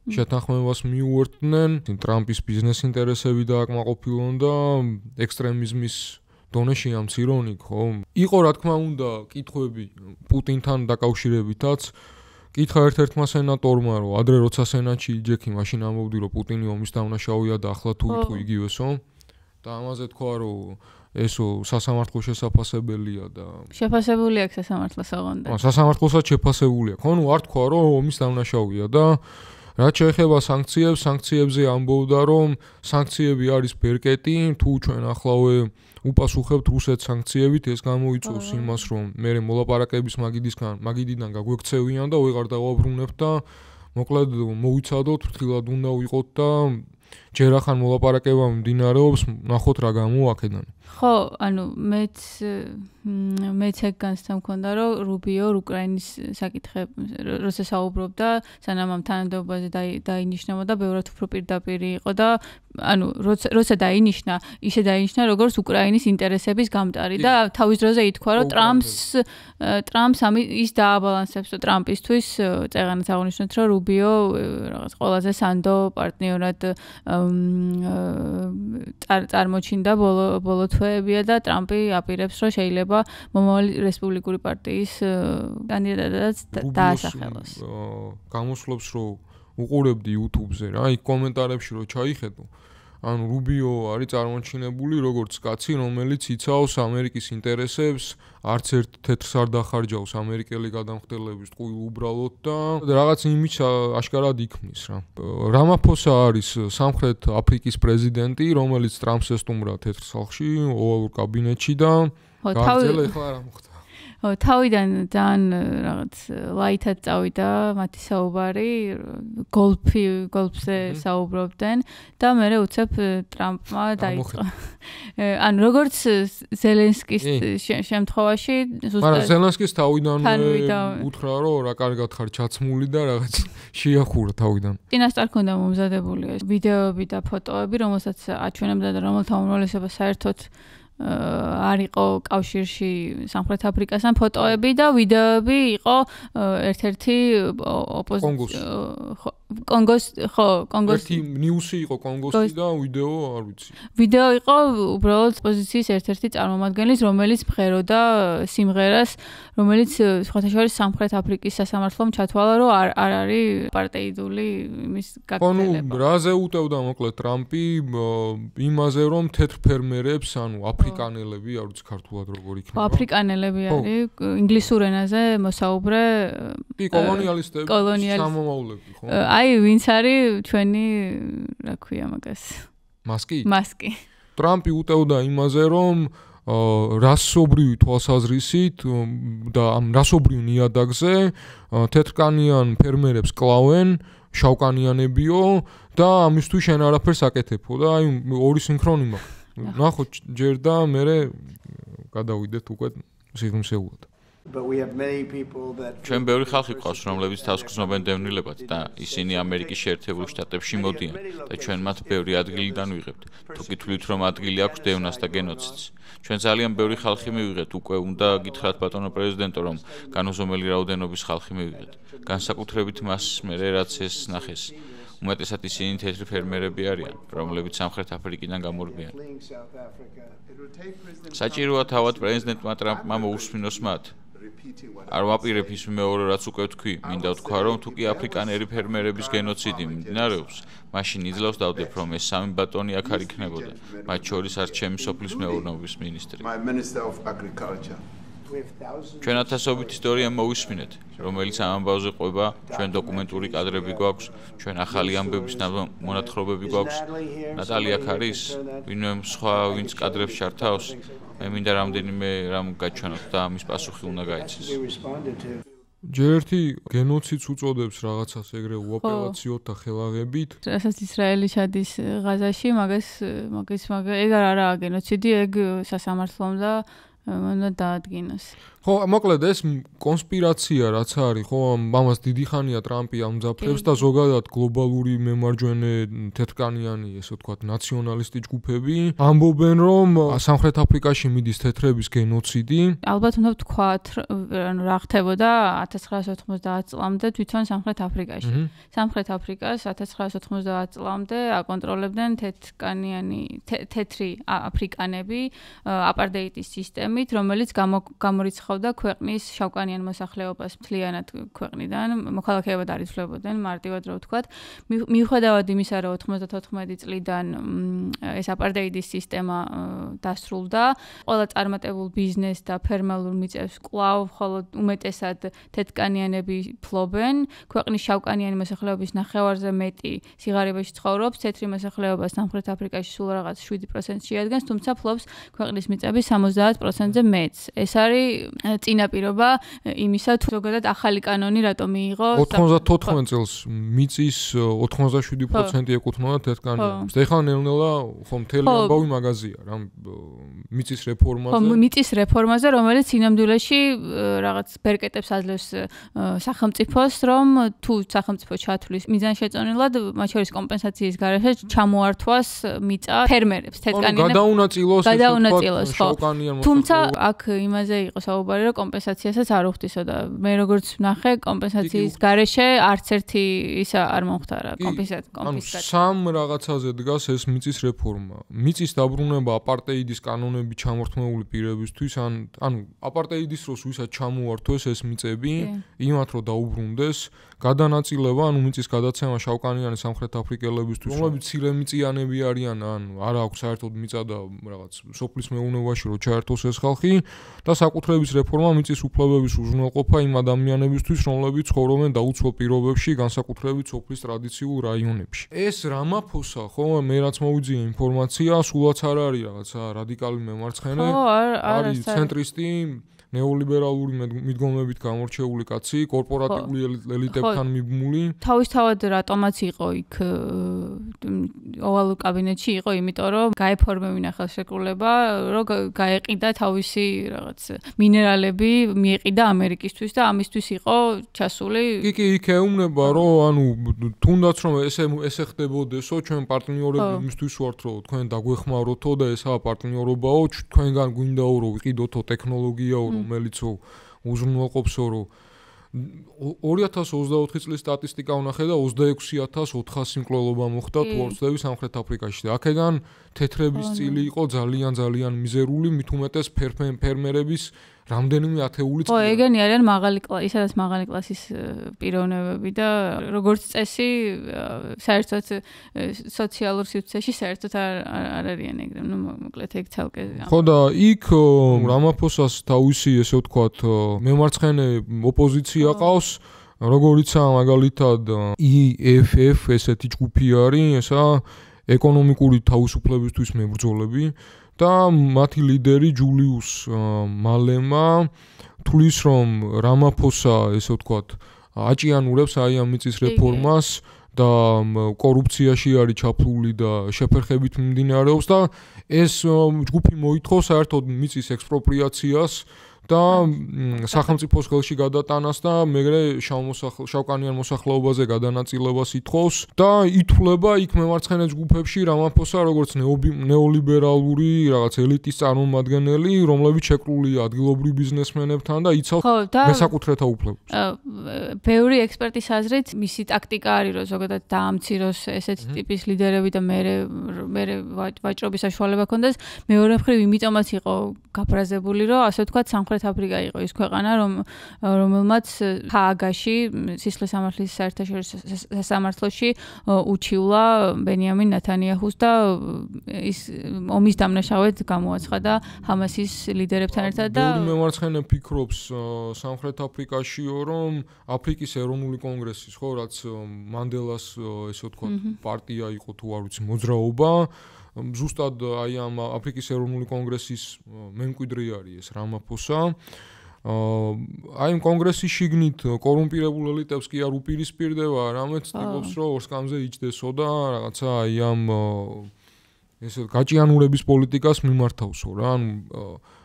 შეთანხმებას მიუერთდნენ, ტრამპის ბიზნეს ინტერესები დააკმაყოფილონ და ექსტრემიზმის დონეში ამცირონ იქ, ხო? იყო რა თქმა უნდა კითხვები პუტინთან დაკავშირებითაც. კითხა ერთ-ერთმა სენატორმა, რომ ადრე როცა სენატში იჯექი, მაშინ ამბობდი, რომ პუტინი ომის დამნაშავეა და ახლა თუ იტყვი იგივესო. და ამაზე თქვა, რომ ესო სასამართლო შესაფასებელია და შეფასებული აქვს სასამართლოს ოღონდ. სასამართლოსაც შეფასებული აქვს. ხო, არ თქვა, რომ ომის დამნაშავეა და რაც შეეხება სანქციებზე ამბობდა, რომ სანქციები არის ბერკეტი, თუ ჩვენ ახლავე უპასუხებთ რუსეთს სანქციებით, ეს გამოიწვევს იმას, რომ მე მოლაპარაკების მაგიდიდან გაგვექცევიან და ვეღარ დავაბრუნებთ და მოკლედ მოვიცადოთ, ფრთხილად უნდა ვიყოთ და ჯერ ახან მოლაპარაკება მიმდინარეობს, ნახოთ რა გამოაკედან. ხო, ანუ მეც ეგ განცდა მქონდა, რომ რუბიო უკრაინის საკითხებზე როცა საუბრობდა, სანამ ამ თანამდებობაზე დაინიშნებოდა, ბევრად უფრო პირდაპირი იყო და ანუ როცა დაინიშნა, ისე დაინიშნა, როგორც უკრაინის ინტერესების გამტარი და თავის დროზე ითქვა, რომ ტრამპს ის დააბალანსებს ტრამპისთვის, წეღანაც აღნიშნოთ, რომ რუბიო რაღაც ყველაზე სანდო პარტნიორად წარმოჩინდა ბოლო თვეებია და ტრამპი აპირებს, რომ შეიძლება მომავალი რესპუბლიკური პარტიის კანდიდატად დაასახელოს. გამოსვლებს რომ უყურებდი YouTube-ზე რა, იქ კომენტარებში რომ ჩაიხედო, ანუ რუბიო არის წარმოჩინებული როგორც კაცი, რომელიც იცავს ამერიკის ინტერესებს, არც ერთ თეთრს არ დახარჯავს ამერიკელი გადამხდელების ტყუილ უბრალოდ და რაღაც იმის აშკარად იქმნის რა. რამაფოსა არის სამხრეთ აფრიკის პრეზიდენტი, რომელიც ტრამპს ესტუმრა თეთრ სახლში, ოვალურ კაბინეტში და გაგრძელა ეხლა რა მოხდა. თავიდან ძალიან რაღაც ლაითად წავიდა მათი საუბარი, გოლფზე საუბრობდნენ და მე უცებ ტრამპმა დაიწყო. ანუ როგორც ზელენსკის შემთხვევაში, მაგრამ ზელენსკის თავიდან უთხრა, რომ რა კარგად ხარ ჩაცმული და რაღაც შეახურა თავიდან. წინასწარ ქონდა მომზადებული ვიდეოები და ფოტოები, რომელსაც აჩვენებდა და რომელთა უმრავლესობა საერთოდ არ იყო კავშირში სამხრეთ აფრიკასთან ფოტოები და ვიდეოები იყო ერთ-ერთი კონგოს ხო კონგოს ერთი ნიუსი იყო კონგოსი და ვიდეო არ ვიცი ვიდეო იყო უბრალოდ პოზიციის ერთ-ერთი წარმომადგენლის რომელიც მღეროდა სიმღერას რომელიც სხვათა შორის სამხრეთ აფრიკის სასამართლომ ჩათვალა რომ არ არის პარტეიდული იმის გაგრძელება. რაზე უტევდა მოკლედ ტრამპი იმაზე რომ თეთრ ფერმერებს ანუ აფრიკანელები არ ვიცი ქართულად როგორ იქნება აფრიკანელები არის ინგლისურ ენაზე მოსაუბრე კი კოლონიალისტები სამომავლები ხო აი ვინც არის ჩვენი რა ქვია მაგას მასკი ტრამპი უტევდა იმაზე რომ რასობრივი თვალსაზრისით და ამ რასობრივ ნიადაგზე თეთრკანიან ფერმერებს კლავენ შავკანიანებიო და ამისთვის შენ არაფერს აკეთებო და აი ორი სინქრონი მაქვს ნახო ჯერ და მე გადავიდეთ უკვე სიღრმისეულად ჩვენ ბევრი ხალხი ყავს რომლებიც თავს გრძნობენ დევნილებად და ისინი ამერიკის შეერთებულ შტატებში მოდიან და ჩვენ მათ ბევრი ადგილიდან ვიღებთ თუ კი თვლით რომ ადგილი აქვს დევნას და გენოციდს ჩვენ ძალიან ბევრი ხალხი მივიღეთ უკვე უნდა გითხრათ ბატონო პრეზიდენტო რომ განუზომელი რაოდენობის ხალხი მივიღეთ განსაკუთრებით მას მერე რაც ეს ნახეს უმეტესად ისინი თეთრი ფერმერები არიან რომლებიც სამხრეთ აფრიკიდან გამორბიან საჭიროა თავად პრეზიდენტმა ტრამპმა მოусმინოს მათ არ ვაპირებ ის მეორე რაც უკვე თქვი მინდა ვთქვა რომ თუ კი აფრიკანელი ფერმერების გენოციდი მიმდინარეობს მაშინ იძლევს დავდებ რომ ეს სამი ბატონი აქ არ იქნებოდა მათ შორის არც ჩემი სოფლის მეურნეობის მინისტრი ჩვენ ათასობით ისტორია მოვისმინეთ რომელიც ამ ამბავზე ყვება ჩვენ დოკუმენტური კადრები გვაქვს ჩვენ ახალი ამბების მონათხრობები გვაქვს ნატალია აქ არის ვინმე სხვა ვინც კადრებს ჩართავს მე მინდა რამდენიმე რამ გაჩვენოთ და ამის პასუხი უნდა გაიცეს ჯერ ერთი გენოციდს უწოდებს რაღაცას ეგრე უაპელაციოდ და ხელაღებით რასაც ისრაელი ჩადის ღაზაში მაგას ეგ არაა გენოციდი ეგ სასამართლომ და უნდა დაადგინოს ხო მოკლედ ეს კონსპირაცია რაც არის ხო ამას დიდი ხანია ტრამპი ამძაფრებს და ზოგადად გლობალური მემარჯვენე თეთრკანიანი ესე ვთქვათ ნაციონალისტი ჯგუფები ამბობენ რომ სამხრეთ აფრიკაში მიდის თეთრების გენოციდი ალბათ უნდა ვთქვათ რა ხდებოდა 1990 წლამდე თვითონ სამხრეთ აფრიკაში სამხრეთ აფრიკას 1990 წლამდე აკონტროლებდნენ თეთრი აფრიკანები აპარტეიდის სისტემით რომელიც გამორიცხავდა ქვეყნის შავკანიან მოსახლეობას მთლიანად ქვეყნიდან მოქალაქეებად არ იცვლებოდნენ მარტივად რა ვთქვათ მიუხედავად იმისა რომ 94 წლიდან ეს აპარტეიდის სისტემა დასრულდა ყველა წარმატებულ ბიზნეს და ფერმერულ მიწებს კვლავ მხოლოდ უმეტესად თეთრკანიანები ფლობენ ქვეყნის შავკანიანი მოსახლეობის ნახევარზე მეტი სიღარიბეში ცხოვრობს თეთრი მოსახლეობა სამხრეთ აფრიკაში სულ რაღაც 7% შეადგენს თუმცა ფლობს ქვეყნის მიწების 70%-ზე მეტს ეს არის წინაპირობა იმისა თუ ზოგადად ახალი კანონი რატომ მიიღო 94 წელს მიწის 87% ეკუთვნოდა თეთრკანიანებს და ეხლა ნელ-ნელა ხო მთელი ამბავი მაგაზია რა მიწის რეფორმაზე ხო მიწის რეფორმაზე რომელიც სინამდვილეში რაღაც ბერკეტებს აძლევს სახელმწიფოს რომ თუ სახელმწიფო ჩათვლის მიზანშეწონილად მათ შორის კომპენსაციის გარეშე ჩამოართვას მიწა ფერმერებს თეთრკანიანებს გადაუნაწილოს ხო თუმცა აქ იმაზე იყო საუბარი რომ კომპენსაციასაც არ უხდისო და მე როგორც ვნახე კომპენსაციის გარეშე არც ერთი ისა არ მომხდარა კომპენსაცია სამ რაღაცაზე დგას ეს მიწის რეფორმა მიწის დაბრუნება აპარტეიდის კანონები ჩამორთმეული პირებისთვის ანუ აპარტეიდის დროს ვისაც ჩამოართვეს ეს მიწები იმათ რომ დაუბრუნდეს გადანაწილება ანუ მიწის გადაცემა შავკანიანი სამხრეთ აფრიკელებისთვის რომლებიც ცირე მიწიანები არიან ან არ აქვს საერთოდ მიწა და რაღაც სოფლის მეურნეობაში რომ ჩაერთოს ეს ხალხი და საკუთრების რეფორმა მიწის უფლებების უზრუნველყოფა იმ ადამიანებისთვის რომლებიც ცხოვრობენ დაუცველ პირობებში განსაკუთრებით სოფლის ტრადიციულ რაიონებში ეს რამაფოსა ხო მე რაც მოვიძიე ინფორმაცია სულაც არ არის რაღაცა რადიკალი მემარცხენე არის ცენტრისტი ნეოლიბერალური მიდგომებით გამორჩეული კაცი, კორპორატიული ელიტებთან მიბმული. თავისთავად რატომაც იყო იქ ოვალურ კაბინეტში იყო, იმიტომ რომ გაეფორმებინა ხელშეკრულება, რომ გაეყიდა თავისი რაღაც მინერალები, მიეყიდა ამერიკისთვის და ამისთვის იყო ჩასული. კი, იქ ეუბნება, რომ ანუ თუნდაც რომ ესე ხდებოდესო, ჩვენ პარტნიორები იმისთვის ვართ, რომ თქვენ დაგვეხმაროთო და ესაა პარტნიორობაო, თქვენგან გვინდაო, რომ ვიყიდოთო ტექნოლოგიაო, რომელიც უზრუნველყოფსო, რომ 2024 წლის სტატისტიკა ვნახე და 26400 მკვლელობა მოხდა თუ არ ვცდები სამხრეთ აფრიკაში და აქედან თეთრების წილი იყო ძალიან მიზერული, მით უმეტეს ფერმერების რამდენიმე ათეულიც. ხო, ეგენი არიან ისედაც მაღალი კლასის პიროვნებები და როგორც წესი საერთოდ სოციალურ სივრცეში საერთოდ არ არიან ეგრე, მოკლედ ეგ ცალკე. ხო და იქ რამაფოსას თავისი ესე ვთქვათ მემარცხენე ოპოზიცია ყავს, როგორიცაა მაგალითად EFF ესეთი ჯგუფი არის, ესა ეკონომიკური თავისუფლებისთვის მებრძოლები და მათი ლიდერი ჯულიუს მალემა თulis რომ რამაფოსა ესე ვთქვათ აჭიანურებს აი ამ მიწის რეფორმას და კორუფციაში არის ჩაფლული და შეფერხებით მიმდინარეობს და ეს ჯგუფი მოითხოვს საერთოდ მიწის ექსპროპრიაციას და სახელმწიფოს ხელში გადატანას და მეგრე შავკანიან მოსახლეობაზე გადანაწილებას ითხოვს და ითვლება იქ მემარცხენე ჯგუფებში რამაფოსა როგორც ნეოლიბერალური რაღაც ელიტის წარმომადგენელი, რომლებიც შეკრულია ადგილობრივ ბიზნესმენებთან და იცავს მესაკუთრეთა უფლებებს. ბევრი ექსპერტის აზრით მისი ტაქტიკა არის რომ ზოგადად დაამციროს ესეთი ტიპის ლიდერები და მერე ვაჭრობის საშუალება ქონდეს. მეორე მხრივ იმიტომაც იყო გაფრაზებული რომ ასე ვთქვათ სამხრეთ აფრიკა იყო ის ქვეყანა რომელმაც ჰააგაში სისხლის სამართლის საერთაშორისო სასამართლოში უჩივლა ბენიამინ ნათანიაჰუს და ის ომის დამნაშავედ გამოაცხადა ჰამასის ლიდერებთან ერთად და ბევრი მემარცხენე ფიქრობს სამხრეთ აფრიკაშიო რომ აფრიკის ეროვნული კონგრესის ხო რაც მანდელას ესე ვთქვათ პარტია იყო თუ არ ვიცი მოძრაობა ზუსტად აი ამ აფრიკის ეროვნული კონგრესის მემკვიდრე არის ეს რამაფოსა. აი ამ კონგრესის შიგნით კორუმპირებულ ელიტებს კი არ უპირისპირდება, არამედ ცდილობს რომ ორსკამზე იჯდესო და რაღაცა აი ამ ესე გაჭიანურების პოლიტიკას მიმართავსო რა. ანუ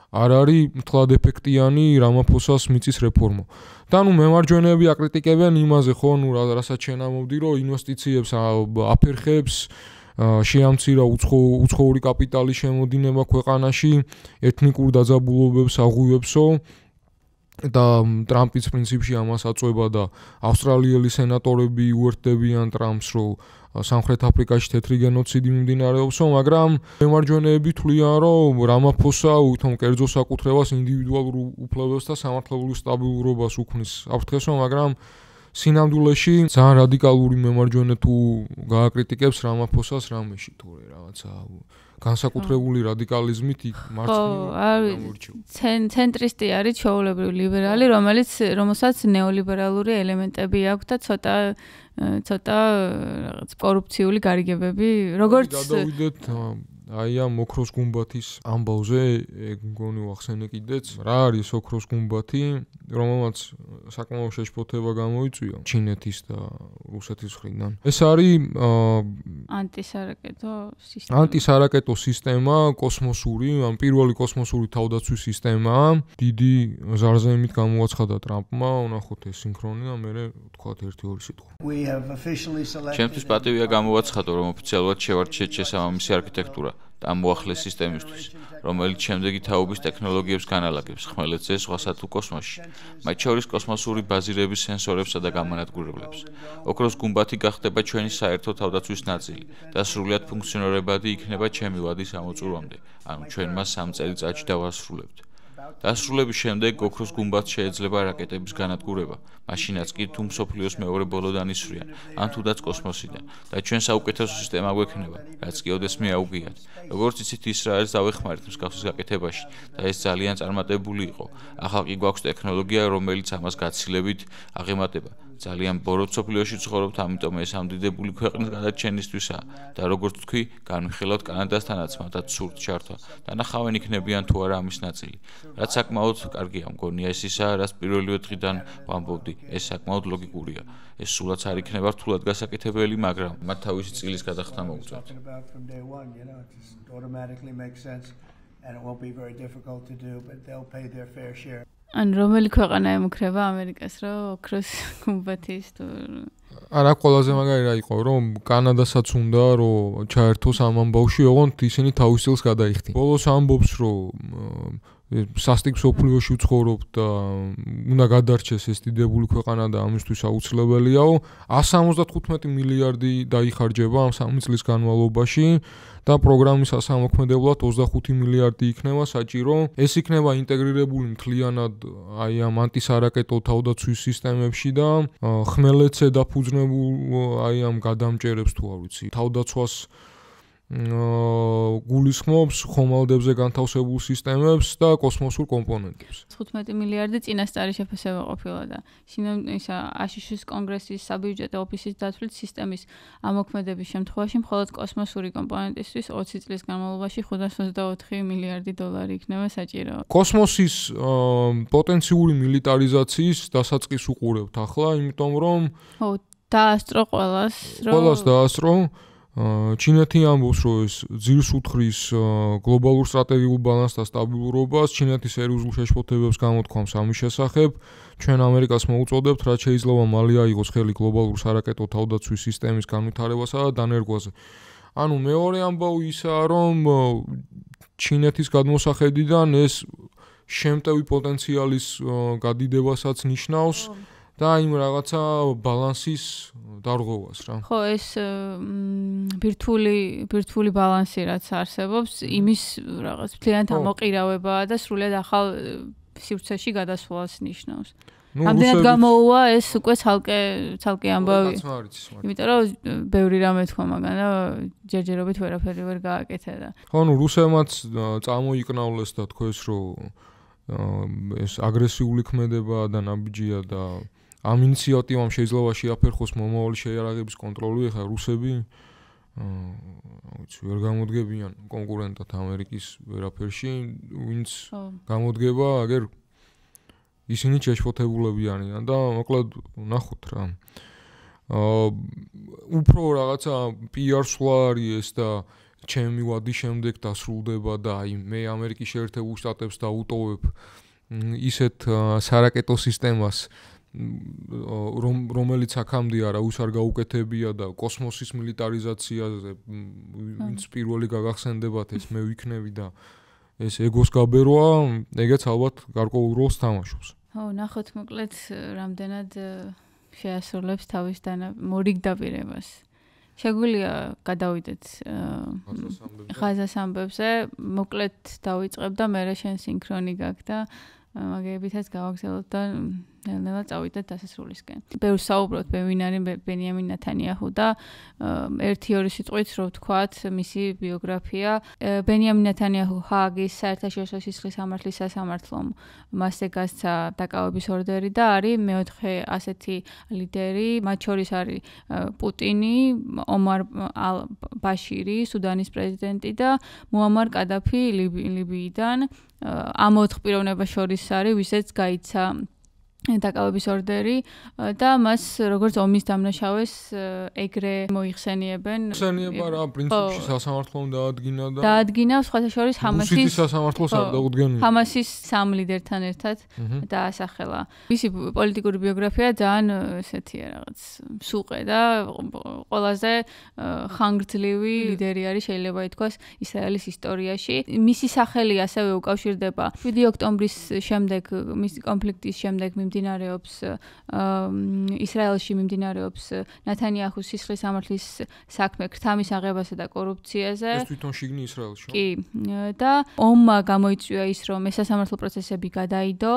არ არის მთლად ეფექტიანი რამაფოსას მიწის რეფორმა. და ნუ მემარჯვენეები აკრიტიკებენ იმაზე ხო, ნუ რასაც შენ ამოვდი რომ ინვესტიციებს აფერხებს შეამცირა უცხოური კაპიტალის შემოდინება ქვეყანაში, ეთნიკურ დაძაბულობებს აღუვებსო და ტრამპის პრინციპში ამას აწვება და ავსტრალიელი სენატორები უერთდებიან ტრამპს, რომ სამხრეთ აფრიკაში თეთრი გენოციდი მიმდინარეობსო, მაგრამ მემარჯვენეები თვლიან, რომ რამაფოსა უთომ კერძო საკუთრებას ინდივიდუალურ უფლებებს და სამართლებრივ სტაბილურობას უქმნის საფრთხესო, მაგრამ სინამდვილეში ძალიან რადიკალური მემარჯვენე თუ გააკრიტიკებს რამაფოსას რამეში თორე რაღაცა განსაკუთრებული რადიკალიზმით მარცხნივ ცენტრისტი არის ჩვეულებრივ ლიბერალი რომელსაც ნეოლიბერალური ელემენტები აქვს და ცოტა რაღაც კორუფციული გარიგებები როგორც გადავიდეთ აი ამ ოქროს გუმბათის ამბავზე ეგ მგონი ვახსენე კიდეც რა არის ოქროს გუმბათი რომელმაც საკმაოდ შეშფოთება გამოიწვია ჩინეთის და რუსეთის მხრიდან ეს არის ანტისარაკეტო სისტემა კოსმოსური ან პირველი კოსმოსური თავდაცვის სისტემაა დიდი ზარზემით გამოაცხადა ტრამპმა ვნახოთ ეს სინქრონი და მე ვთქვათ 1-2 სიტყვა ჩემთვის პატივია გამოვაცხადო რომ ოფიციალურად შევარჩიეთ შესაბამისი არქიტექტურა და მოახლეს სისტემისთვის, რომელიც შემდეგი თაობის ტექნოლოგიებს განალაგებს ხმელეთზე, ზღვასა თუ კოსმოსში, მათ შორის კოსმოსური ბაზირების სენსორებსა და გამანადგურებლებს. ოქროს გუმბათი გახდება ჩვენი საერთო თავდაცვის ნაწილი და სრულად ფუნქციონირებადი იქნება ჩემი ვადის ამოწურვამდე, ანუ ჩვენ მას 3 წელიწადში დავასრულებთ. დასრულების შემდეგ ოქროს გუმბათს შეიძლება რაკეტების განადგურება, მაშინაც კი თუ მსოფლიოს მეორე ბოლოდან ისვრიან, ან თუდაც კოსმოსიდან და ჩვენ საუკეთესო სისტემა გვექნება, რაც კი ოდესმე აუგიათ. როგორც იცით, ისრაელს დავეხმარეთ მსგავსის გაკეთებაში და ეს ძალიან წარმატებული იყო. ახლა კი გვაქვს ტექნოლოგია, რომელიც ამას გაცილებით აღემატება. ძალიან ბოროტ სოფლიოში ცხოვრობთ, ამიტომ ეს ამდიდებული ქვეყნის გადარჩენისთვისაა და როგორც თქვი, განვიხილავთ კანადასთანაც მათაც სურთ ჩართვა და ნახავენ იქნებიან თუ არა ამის ნაწილი. რაც საკმაოდ კარგია, მგონია ეს ისაა, რაც პირველივე დღიდან ვამბობდი, ეს საკმაოდ ლოგიკურია. ეს სულაც არ იქნება რთულად გასაკეთებელი, მაგრამ მათ თავისი წილის გადახდა მოუწევთ. ან რომელი ქვეყანა ემუქრება ამერიკას, რომ ოქროს გუმბათის თუ არა ყველაზე მაგარი რა იყო რომ კანადასაც უნდა რომ ჩაერთოს ამ ამბავში ოღონდ ისინი თავის წელს გადაიხდიან. ბოლოს ამბობს რომ სასტიკ სოფლიოში ვცხოვრობ და უნდა გადარჩეს ეს დიდებული ქვეყანა და ამისთვის აუცილებელიაო 175 მილიარდი დაიხარჯება ამ 3 წლის განმავლობაში და პროგრამის ასამოქმედებლად 25 მილიარდი იქნება საჭირო. ეს იქნება ინტეგრირებული მთლიანად აი ამ ანტისარაკეტო თავდაცვის სისტემებში და ხმელეთზე დაფუძნებულ აი ამ გადამჭერებს თუ არ ვიცი თავდაცვას გულისხმობს ხომალდებზე განთავსებულ სისტემებს და კოსმოსურ კომპონენტებს. 15 მილიარდი წინასწარი შეფასება ყოფილა და აშშ-ის კონგრესის საბიუჯეტო ოფისის დაცვით სისტემის ამოქმედების შემთხვევაში მხოლოდ კოსმოსური კომპონენტისთვის 20 წლის განმავლობაში 524 მილიარდი დოლარი იქნება საჭირო. კოსმოსის პოტენციური მილიტარიზაციის დასაწყის უყურებთ ახლა, იმიტომ რომ დაასწრო ყველას დაასწრო ჩინეთი ამბობს, რომ ეს ძირს უთხრის გლობალურ სტრატეგიულ ბალანსს და სტაბილურობას, ჩინეთის სერიოზულ შეშფოთებებს გამოთქვამს ამის შესახებ. ჩვენ ამერიკას მოუწოდებთ, რაც შეიძლება მალე აიღოს ხელი გლობალურ სარაკეტო თავდაცვის სისტემის განვითარებასა და დანერგვაზე. ანუ მეორე ამბავი ისაა, რომ ჩინეთის გადმოსახედიდან ეს შემტევი პოტენციალის გადიდებასაც ნიშნავს. და იმ რაღაცა ბალანსის დარღვევას რა. ხო, ეს ბირთვული ბალანსი რაც არსებობს, იმის რაღაც მთლიანად ამოყირავებაა და სრულად ახალ სივრცეში გადასვლას ნიშნავს. ამდენად გამოუვა ეს უკვე ცალკე ამბავი. იმიტომ რომ ბევრი რამე თქვა მაგან და ჯერჯერობით ვერაფერი ვერ გააკეთე და. ხო, ნუ რუსებმაც წამოიკნავლეს და თქვეს, რომ ეს აგრესიული ქმედება და ნაბიჯია და ამ ინიციატივამ შეიძლება შეაფერხოს მომავალი შეიარაღების კონტროლი, ხა რუსები ვიცი ვერ გამოდგებიან კონკურენტად ამერიკის ვერაფერში, ვინც გამოდგება, აგერ ისინი შეშფოთებულები არიან და მოკლედ ნახოთ რა. უფრო რაღაცა PR-სვლა არის ეს და ჩემი ვადი შემდეგ დასრულდება და აი მე ამერიკის შეერთებულ შტატებს დაუტოვებ ისეთ სარაკეტო სისტემას რომელიც აქამდე არავის არ გაუკეთებია და კოსმოსის მილიტარიზაციაზე ვინც პირველი გაგახსენდებათ ეს მე ვიქნები და ეს ეგოს გაბერვა ეგეც ალბათ გარკვეულ როლს თამაშობს. ხო, ნახოთ მოკლედ რამდენად შეასრულებს თავის მორიგ დაპირებას. შეგვიძლია გადავიდეთ ხაზას ამბებზე, მოკლედ დავიწყებ და მე შენ სინქრონი გაქვს და მაგებითაც გავაგზავნოთ და ნელ-ნელა წავიდეთ დასასრულისკენ. ბევრს საუბრობთ ვინ არის ბენიამინ ნეთანიაჰუ და 1-2 სიტყვით რო ვთქვათ მისი ბიოგრაფია. ბენიამინ ნეთანიაჰუ ჰააგის საერთაშორისო სისხლის სამართლის სასამართლომ მასზე გასცა დაკავების ორდერი და არის მეოთხე ასეთი ლიდერი, მათ შორის არის პუტინი, ომარ ბაშირი, სუდანის პრეზიდენტი და მუამარ კადაფი ლიბიიდან. ამ 4 პიროვნებას შორის არის, ვისაც გაიცა დაკავების ორდერი და მას როგორც ომის დამნაშავეს ეგრე მოიხსენიებენ. ხსენიება რა, პრინციპში სასამართლომ დაადგინა სხვათა შორის ჰამასის სასამართლოს არ დაუდგენია. ჰამასის 3 ლიდერთან ერთად დაასახელა. მისი პოლიტიკური ბიოგრაფია ძალიან ესეთია რაღაც სუყე და ყველაზე ხანგრძლივი ლიდერი არის შეიძლება ითქვას ისრაელის ისტორიაში. მისი სახელი ასევე უკავშირდება 7 ოქტომბრის შემდეგ, მისი კონფლიქტის შემდეგ მიმდინარეობს ისრაელში მიმდინარეობს ნეთანიაჰუს სისხლის სამართლის საქმე ქრთამის აღებასა და კორუფციაზე. ეს თვითონ შიგნი ისრაელში. კი, და ომმა გამოიწვია ის, რომ ეს სასამართლო პროცესები გადაიდო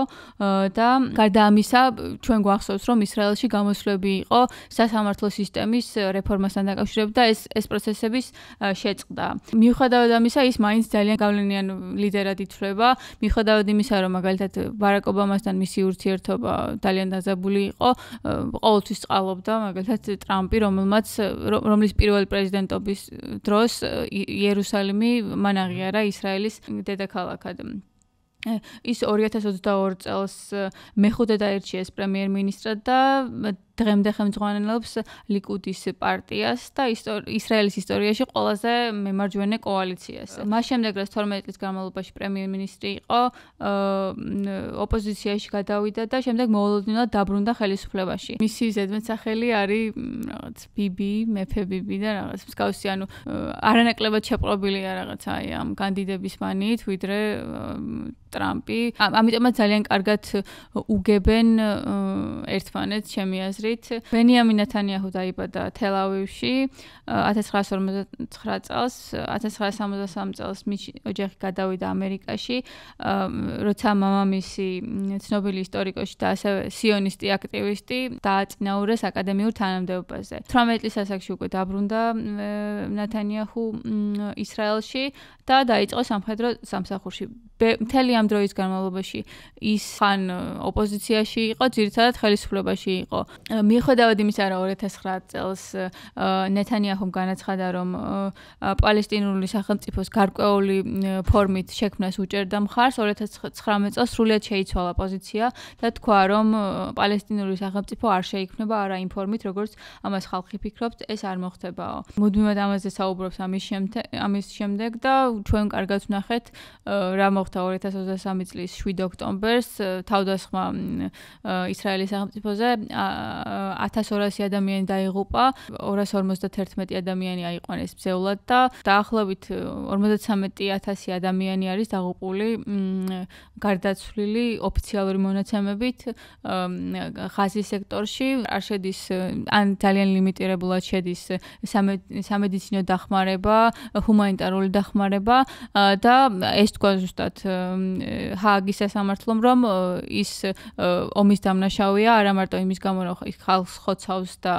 და გარდა ამისა, ჩვენ გვახსოვს, რომ ისრაელში გამოსვლები იყო სასამართლო სისტემის რეფორმასთან დაკავშირებით და ეს პროცესების შეწყდა. მიუხედავად ამისა, ის მაინც ძალიან გავლენიან ლიდერად ითვლება, მიუხედავად იმისა, რომ მაგალითად ბარაკ ობამასთან მისი ურთიერთობა ძალიან დაზაბული იყო, ყოველთვის წყალობდა მაგალითად ტრამპი, რომლის პირველი პრეზიდენტობის დროს იერუსალიმი მან აღიარა ისრაელის დედაქალაქად. ის 2022 წელს მეხუთე დაირჩიეს პრემიერ-მინისტრად და დღემდე ხელმძღვანელობს ლიკუდის პარტიას და ისრაელის ისტორიაში ყველაზე მემარჯვენე კოალიციას. მას შემდეგ რაც 12 წლის განმავლობაში პრემიერ-მინისტრი იყო, ოპოზიციაში გადავიდა და შემდეგ მოულოდნელად დაბრუნდა ხელისუფლებაში. მისი ზედმეტსახელი არის რაღაც ბიბი, მეფე ბიბი და რაღაც მსგავსი, ანუ არანაკლებად შეპყრობილია რაღაც აი ამ კანდიდატების მანით, ვიდრე ტრამპი. ამიტომაც ძალიან კარგად უგებენ ერთმანეთს, ჩემი აზრით. ბენიამინ ნეთანიაჰუ დაიბადა თელ-ავივში 1959 წელს, 1963 წელს მისი ოჯახი გადავიდა ამერიკაში, როცა მამამისი ცნობილი ისტორიკოსი და ასევე სიონისტი აქტივისტი დააწინაურეს აკადემიურ თანამდებობაზე. 18 წლის ასაკში უკვე დაბრუნდა ნეთანიაჰუ ისრაელში და დაიწყო სამხედრო სამსახურში. მთელი ამ დროის განმავლობაში ის ხან ოპოზიციაში იყო, ძირითადად ხელისუფლებაში იყო. მიუხედავად იმისა, რომ 2009 წელს ნეთანიაჰუმ განაცხადა, რომ პალესტინური სახელმწიფოს გარკვეული ფორმით შექმნას უჭერდა მხარს, 2019 წელს სრულად შეიცვალა პოზიცია და თქვა, რომ პალესტინური სახელმწიფო არ შეიქმნება არა იმ ფორმით, როგორც ამას ხალხი ფიქრობს, ეს არ მოხდებაო. მუდმივად ამაზე საუბრობს ამის შემდეგ და ჩვენ კარგად ვნახეთ, რა მოხდა 2023 წლის 7 ოქტომბერს თავდასხმა ისრაელის სახელმწიფოზე 1200 ადამიანი დაიღუპა, 251 ადამიანი აიყვანეს ბრძოლად და დაახლოებით 53,000 ადამიანი არის დაღუპული გარდაცვლილი ოფიციალური მონაცემებით ღაზის სექტორში. არ შედის ან ძალიან ლიმიტირებულად შედის სამედიცინო დახმარება, ჰუმანიტარული დახმარება და ეს თქვა ზუსტად ჰააგის სასამართლომ, რომ ის ომის დამნაშავეა, არა მარტო იმის გამო, რომ ხალხს ხოცავს და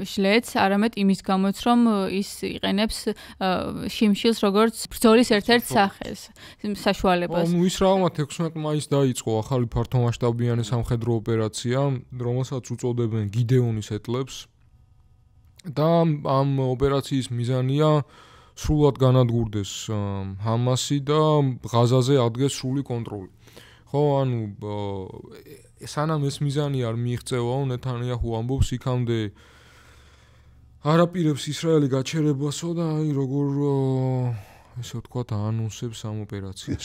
შლეთს, არამედ იმის გამოც, რომ ის იყენებს შიმშილს როგორც ბრძოლის ერთ-ერთ სახეს, საშუალებას. ის რა 16 მაისს დაიწყო ახალი ფართომასშტაბიანი სამხედრო ოპერაცია, რომელსაც უწოდებენ გიდეონის ეტლებს და ამ ოპერაციის მიზანია სრულად განადგურდეს ჰამასი და ღაზაზე ადგეს სრული კონტროლი. ხო, ანუ სანამ ეს მიზანი არ მიიღწევაო, ნეთანიაჰუ ამბობს, იქამდე არაპირებს ისრაელი გაჩერებასო და აი როგორ ესე ვთქვათ, ანონსებს ამ ოპერაციას.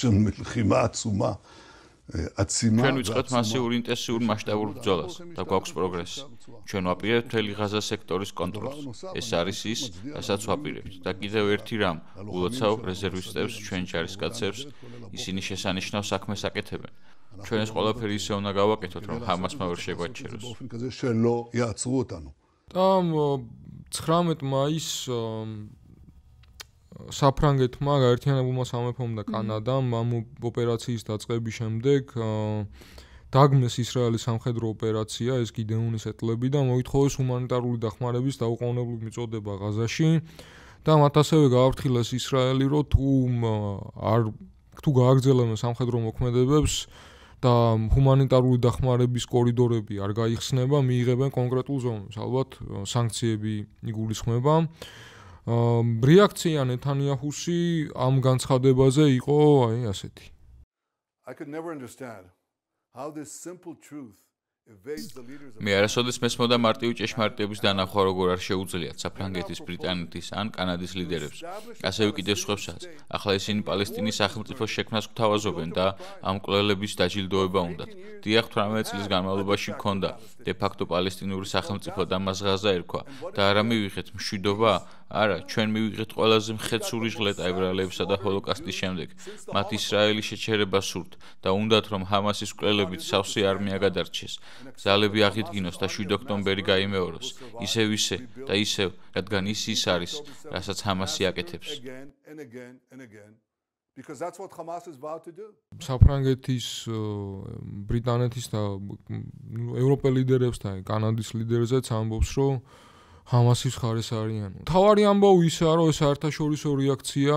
ჩვენ ვიწყებთ მასიურ ინტენსიურ მასშტაბურ ბრძოლას და გვაქვს პროგრესი. ჩვენ ვაპირებთ მთელი ღაზას სექტორის კონტროლს. ეს არის ის, რასაც ვაპირებთ. და კიდევ ერთი რამ, ულოცავ რეზერვისტებს, ჩვენ ჯარისკაცებს, ისინი შესანიშნავ საქმეს აკეთებენ. ჩვენ ეს ყველაფერი ისე უნდა გავაკეთოთ, რომ ჰამასმა ვერ შეგვაჩეროს. და 19 მაისს საფრანგეთმა, გაერთიანებულმა სამეფომ და კანადამ ამ ოპერაციის დაწყების შემდეგ დაგმეს ისრაელის სამხედრო ოპერაცია, ეს გიდეონის ეტლები და მოითხოვეს ჰუმანიტარული დახმარების დაუყოვნებლივ მიწოდება ღაზაში და მათ ასევე გააფრთხილეს ისრაელი, რომ თუ გააგრძელებენ სამხედრო მოქმედებებს და ჰუმანიტარული დახმარების კორიდორები არ გაიხსნება, მიიღებენ კონკრეტულ ზომებს. ალბათ სანქციები იგულისხმება. რეაქცია ნეთანიაჰუსი ამ განცხადებაზე იყო აი ასეთი. მე არასოდეს მესმოდა მარტივი ჭეშმარიტების დანახვა როგორ არ შეუძლიათ საფრანგეთის, ბრიტანეთის ან კანადის ლიდერებს. ასევე კიდევ სხვებსაც. ახლა ისინი პალესტინის სახელმწიფოს შექმნას გვთავაზობენ და ამ კვლელების დაჯილდოება უნდათ. დიახ, 18 წლის განმავლობაში მქონდა დე-ფაქტო პალესტინური სახელმწიფო და მას ღაზა ერქვა და არა მივიღეთ მშვიდობა, არა, ჩვენ მივიღეთ ყველაზე მხეცური ჟღლეტა ებრაელებსა და ჰოლოკოსტის შემდეგ. მათ ისრაელის შეჩერება სურთ და უნდათ რომ ჰამასის კვლელებით სავსე არმია გადარჩეს. ძალები აღიდგინოს და 7 ოქტომბერი გაიმეოროს, ისევ და ისევ, რადგან ის არის, რასაც ჰამასი აკეთებს. საფრანგეთის, ბრიტანეთის და ევროპელ ლიდერებს და კანადის ლიდერებზეც ამბობს, რომ ჰამასის მხარეს არიან. თავარი ამბავი ისაა, რომ ეს საერთაშორისო რეაქცია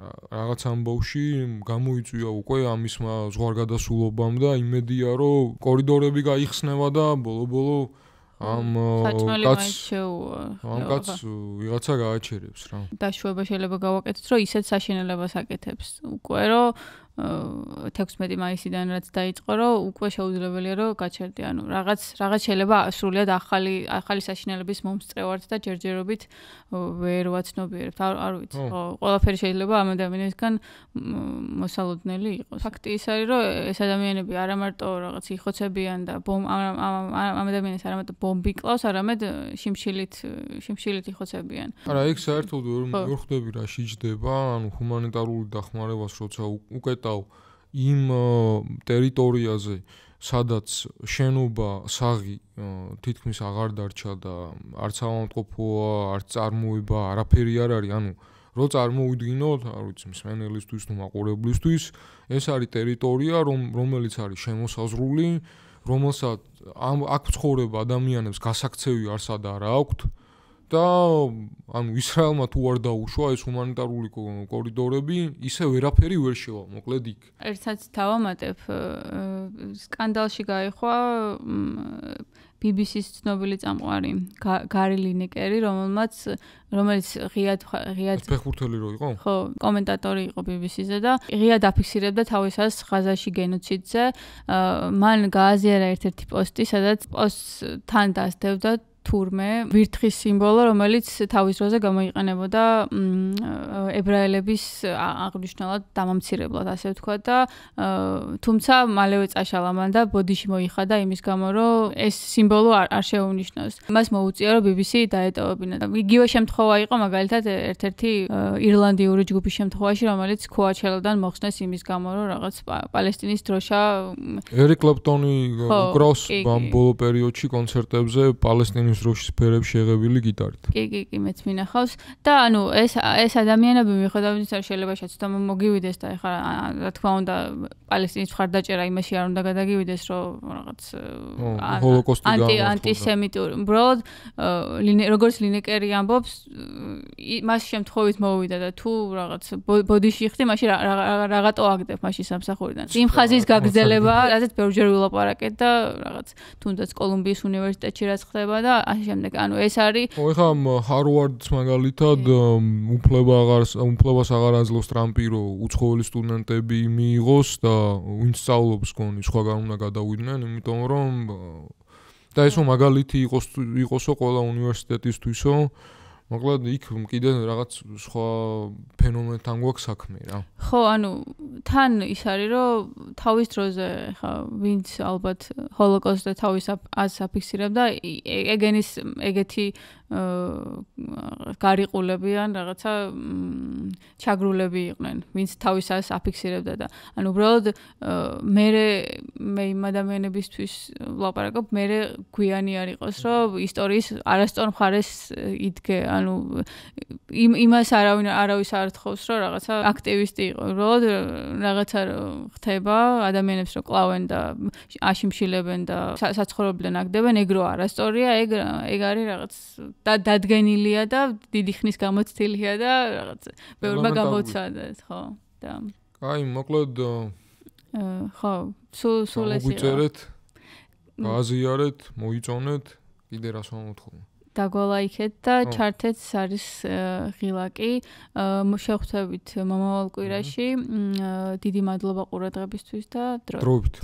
რაღაც ამბავში გამოიწვია უკვე ამისმა ზღვარგადასულობამ და იმედია, რომ კორიდორები გაიხსნება და ბოლო-ბოლო ამ კაცს ვიღაცა გააჩერებს რა. დაშვება შეიძლება გავაკეთოთ, რომ ისეთ საშინელებას აკეთებს. უკვე რომ 16 მაისიდან რაც დაიწყო, რომ უკვე შეუძლებელია რომ გაჩერდე. ანუ რაღაც შეიძლება სრულიად ახალი საშინელების მომსწრე ვართ და ჯერჯერობით ვერ ვაცნობიერებთ. არ ვიცი, ხო, ყველაფერი შეიძლება ამ ადამიანისგან მოსალოდნელი იყოს. ფაქტი ის არის, რომ ეს ადამიანები არა მარტო რაღაც იხოცებიან და ამ ადამიანს არა მარტო ბომბი კლავს, არამედ შიმშილით იხოცებიან. არა, ეგ საერთოდ ვერ ხვდები რა შეჯდება, ანუ ჰუმანიტარული დახმარებას როცა უკეტავ იმ ტერიტორიაზე, სადაც შენობა, საღი თითქმის აღარ დარჩა და არც ავადმყოფოა, არც წარმოება, არაფერი არ არის, ანუ რო წარმოვიდგინოთ, არ ვიცი, მსმენელისთვის თუ მაყურებლისთვის, ეს არის ტერიტორია, რომელიც არის შემოსაზღვრული, რომელსაც აქ ცხოვრებ ადამიანებს გასაქცევი არსად არ აქვთ და ანუ ისრაელმა თუ არ დაუშვა ეს ჰუმანიტარული კორიდორები, ისე ვერაფერი ვერ შევა, მოკლედ იქ. ერთსაც დავამატებ, სკანდალში გაიხვა BBC-ს ცნობილი წამყვარი გარი ლინეკერი, რომელიც ღიად ფეხბურთელი რო იყო? ხო, კომენტატორი იყო BBC-ზე და ღიად აფიქსირებდა თავის ას ღაზაში გენოციდზე. მან გააზიარა ერთ-ერთი პოსტი, სადაც პოსტს თან დასდევდა თურმე ვირთხის სიმბოლო, რომელიც თავის დროზე გამოიყენებოდა ებრაელების აღნიშნულად დამამცირებლად, ასე ვთქვა და თუმცა მალევე წაშალა მან და ბოდიში მოიხადა იმის გამო, რომ ეს სიმბოლო არ შეუნიშნოს. მას მოუწია, რომ BBC დაეტოვებინა და იგივე შემთხვევა იყო მაგალითად ერთ-ერთი ირლანდიური ჯგუფის შემთხვევაში, რომელიც ქოაჩელოდან მოხსნეს იმის გამო, რომ რაღაც პალესტინის დროშა ერიკ კლეპტონი უკრავს ბოლო პერიოდში კონცერტებზე პალესტინის დროშის ფერებში შეღებილი გიტარით. კი, მეც მინახავს და ანუ ეს ადამიანები მიხედავთ ის შეიძლება შეცდომ მოგივიდეს და ეხლა რა თქმა უნდა პალესტინის მხარდაჭერა იმაში არ უნდა გადაგივიდეს, რომ რაღაც ანტისემიტური უბრალოდ როგორც ლინეკერი ამბობს, მას შემთხვევით მოვიდა და თუ რაღაც ბოდიში ხდი, მაშინ რაღაცო აგდებ მაშინ სამსახურიდან. იმ ხაზის გაგრძელება, რაზეც ბევრჯერ ვილაპარაკეთ და რაღაც თუნდაც კოლუმბიის უნივერსიტეტში რაც ხდება და ასე შემდეგ. ანუ ეს არის ეხლა ჰარვარდს მაგალითად უფლებას აღარ აძლევს ტრამპი, რომ უცხოელი სტუდენტები მიიღოს და ვინც სწავლობს გონი სხვაგან უნდა გადავიდნენ, იმიტომ რომ და ესო მაგალითი იყოსო ყველა უნივერსიტეტისთვისო, მოკლედ იქ კიდე რაღაც სხვა ფენომენთან გვაქვს საქმე რა. ხო, ანუ თან ის არის, რომ თავის დროზე ხა ვინც ალბათ ჰოლოკოსტზე თავის აზრს აფიქსირებდა, ეგეთი გარიყულები ან რაღაცა ჩაგრულები იყვნენ, ვინც თავის აზრს აფიქსირებდა და ანუ უბრალოდ მე იმ ადამიანებისთვის ვლაპარაკობ, მე გვიანი არ იყოს, რომ ისტორიის არასწორ მხარეს იდგე, ანუ იმას არავის არ თხოვს, რომ რაღაცა აქტივისტი იყო, უბრალოდ რაღაცა ხდება, ადამიანებს რო კლავენ და აშიმშილებენ და საცხოვრებლიდან აგდებენ, ეგ რო არასწორია, ეგ არის რაღაც დადგენილია და დიდი ხნის გამოცდილია და რაღაც ბევრმა გამოცადეთ, ხო? და აი, მოკლედ ხო, სულ ეს მოგვიწერეთ, გააზიარეთ, მოიწონეთ, კიდე რას მომთხოვ. დაგვალაიქეთ და ჩართეთ არის ღილაკი. შევხვდებით მომავალ კვირაში. დიდი მადლობა ყურადღებისთვის და დროებით.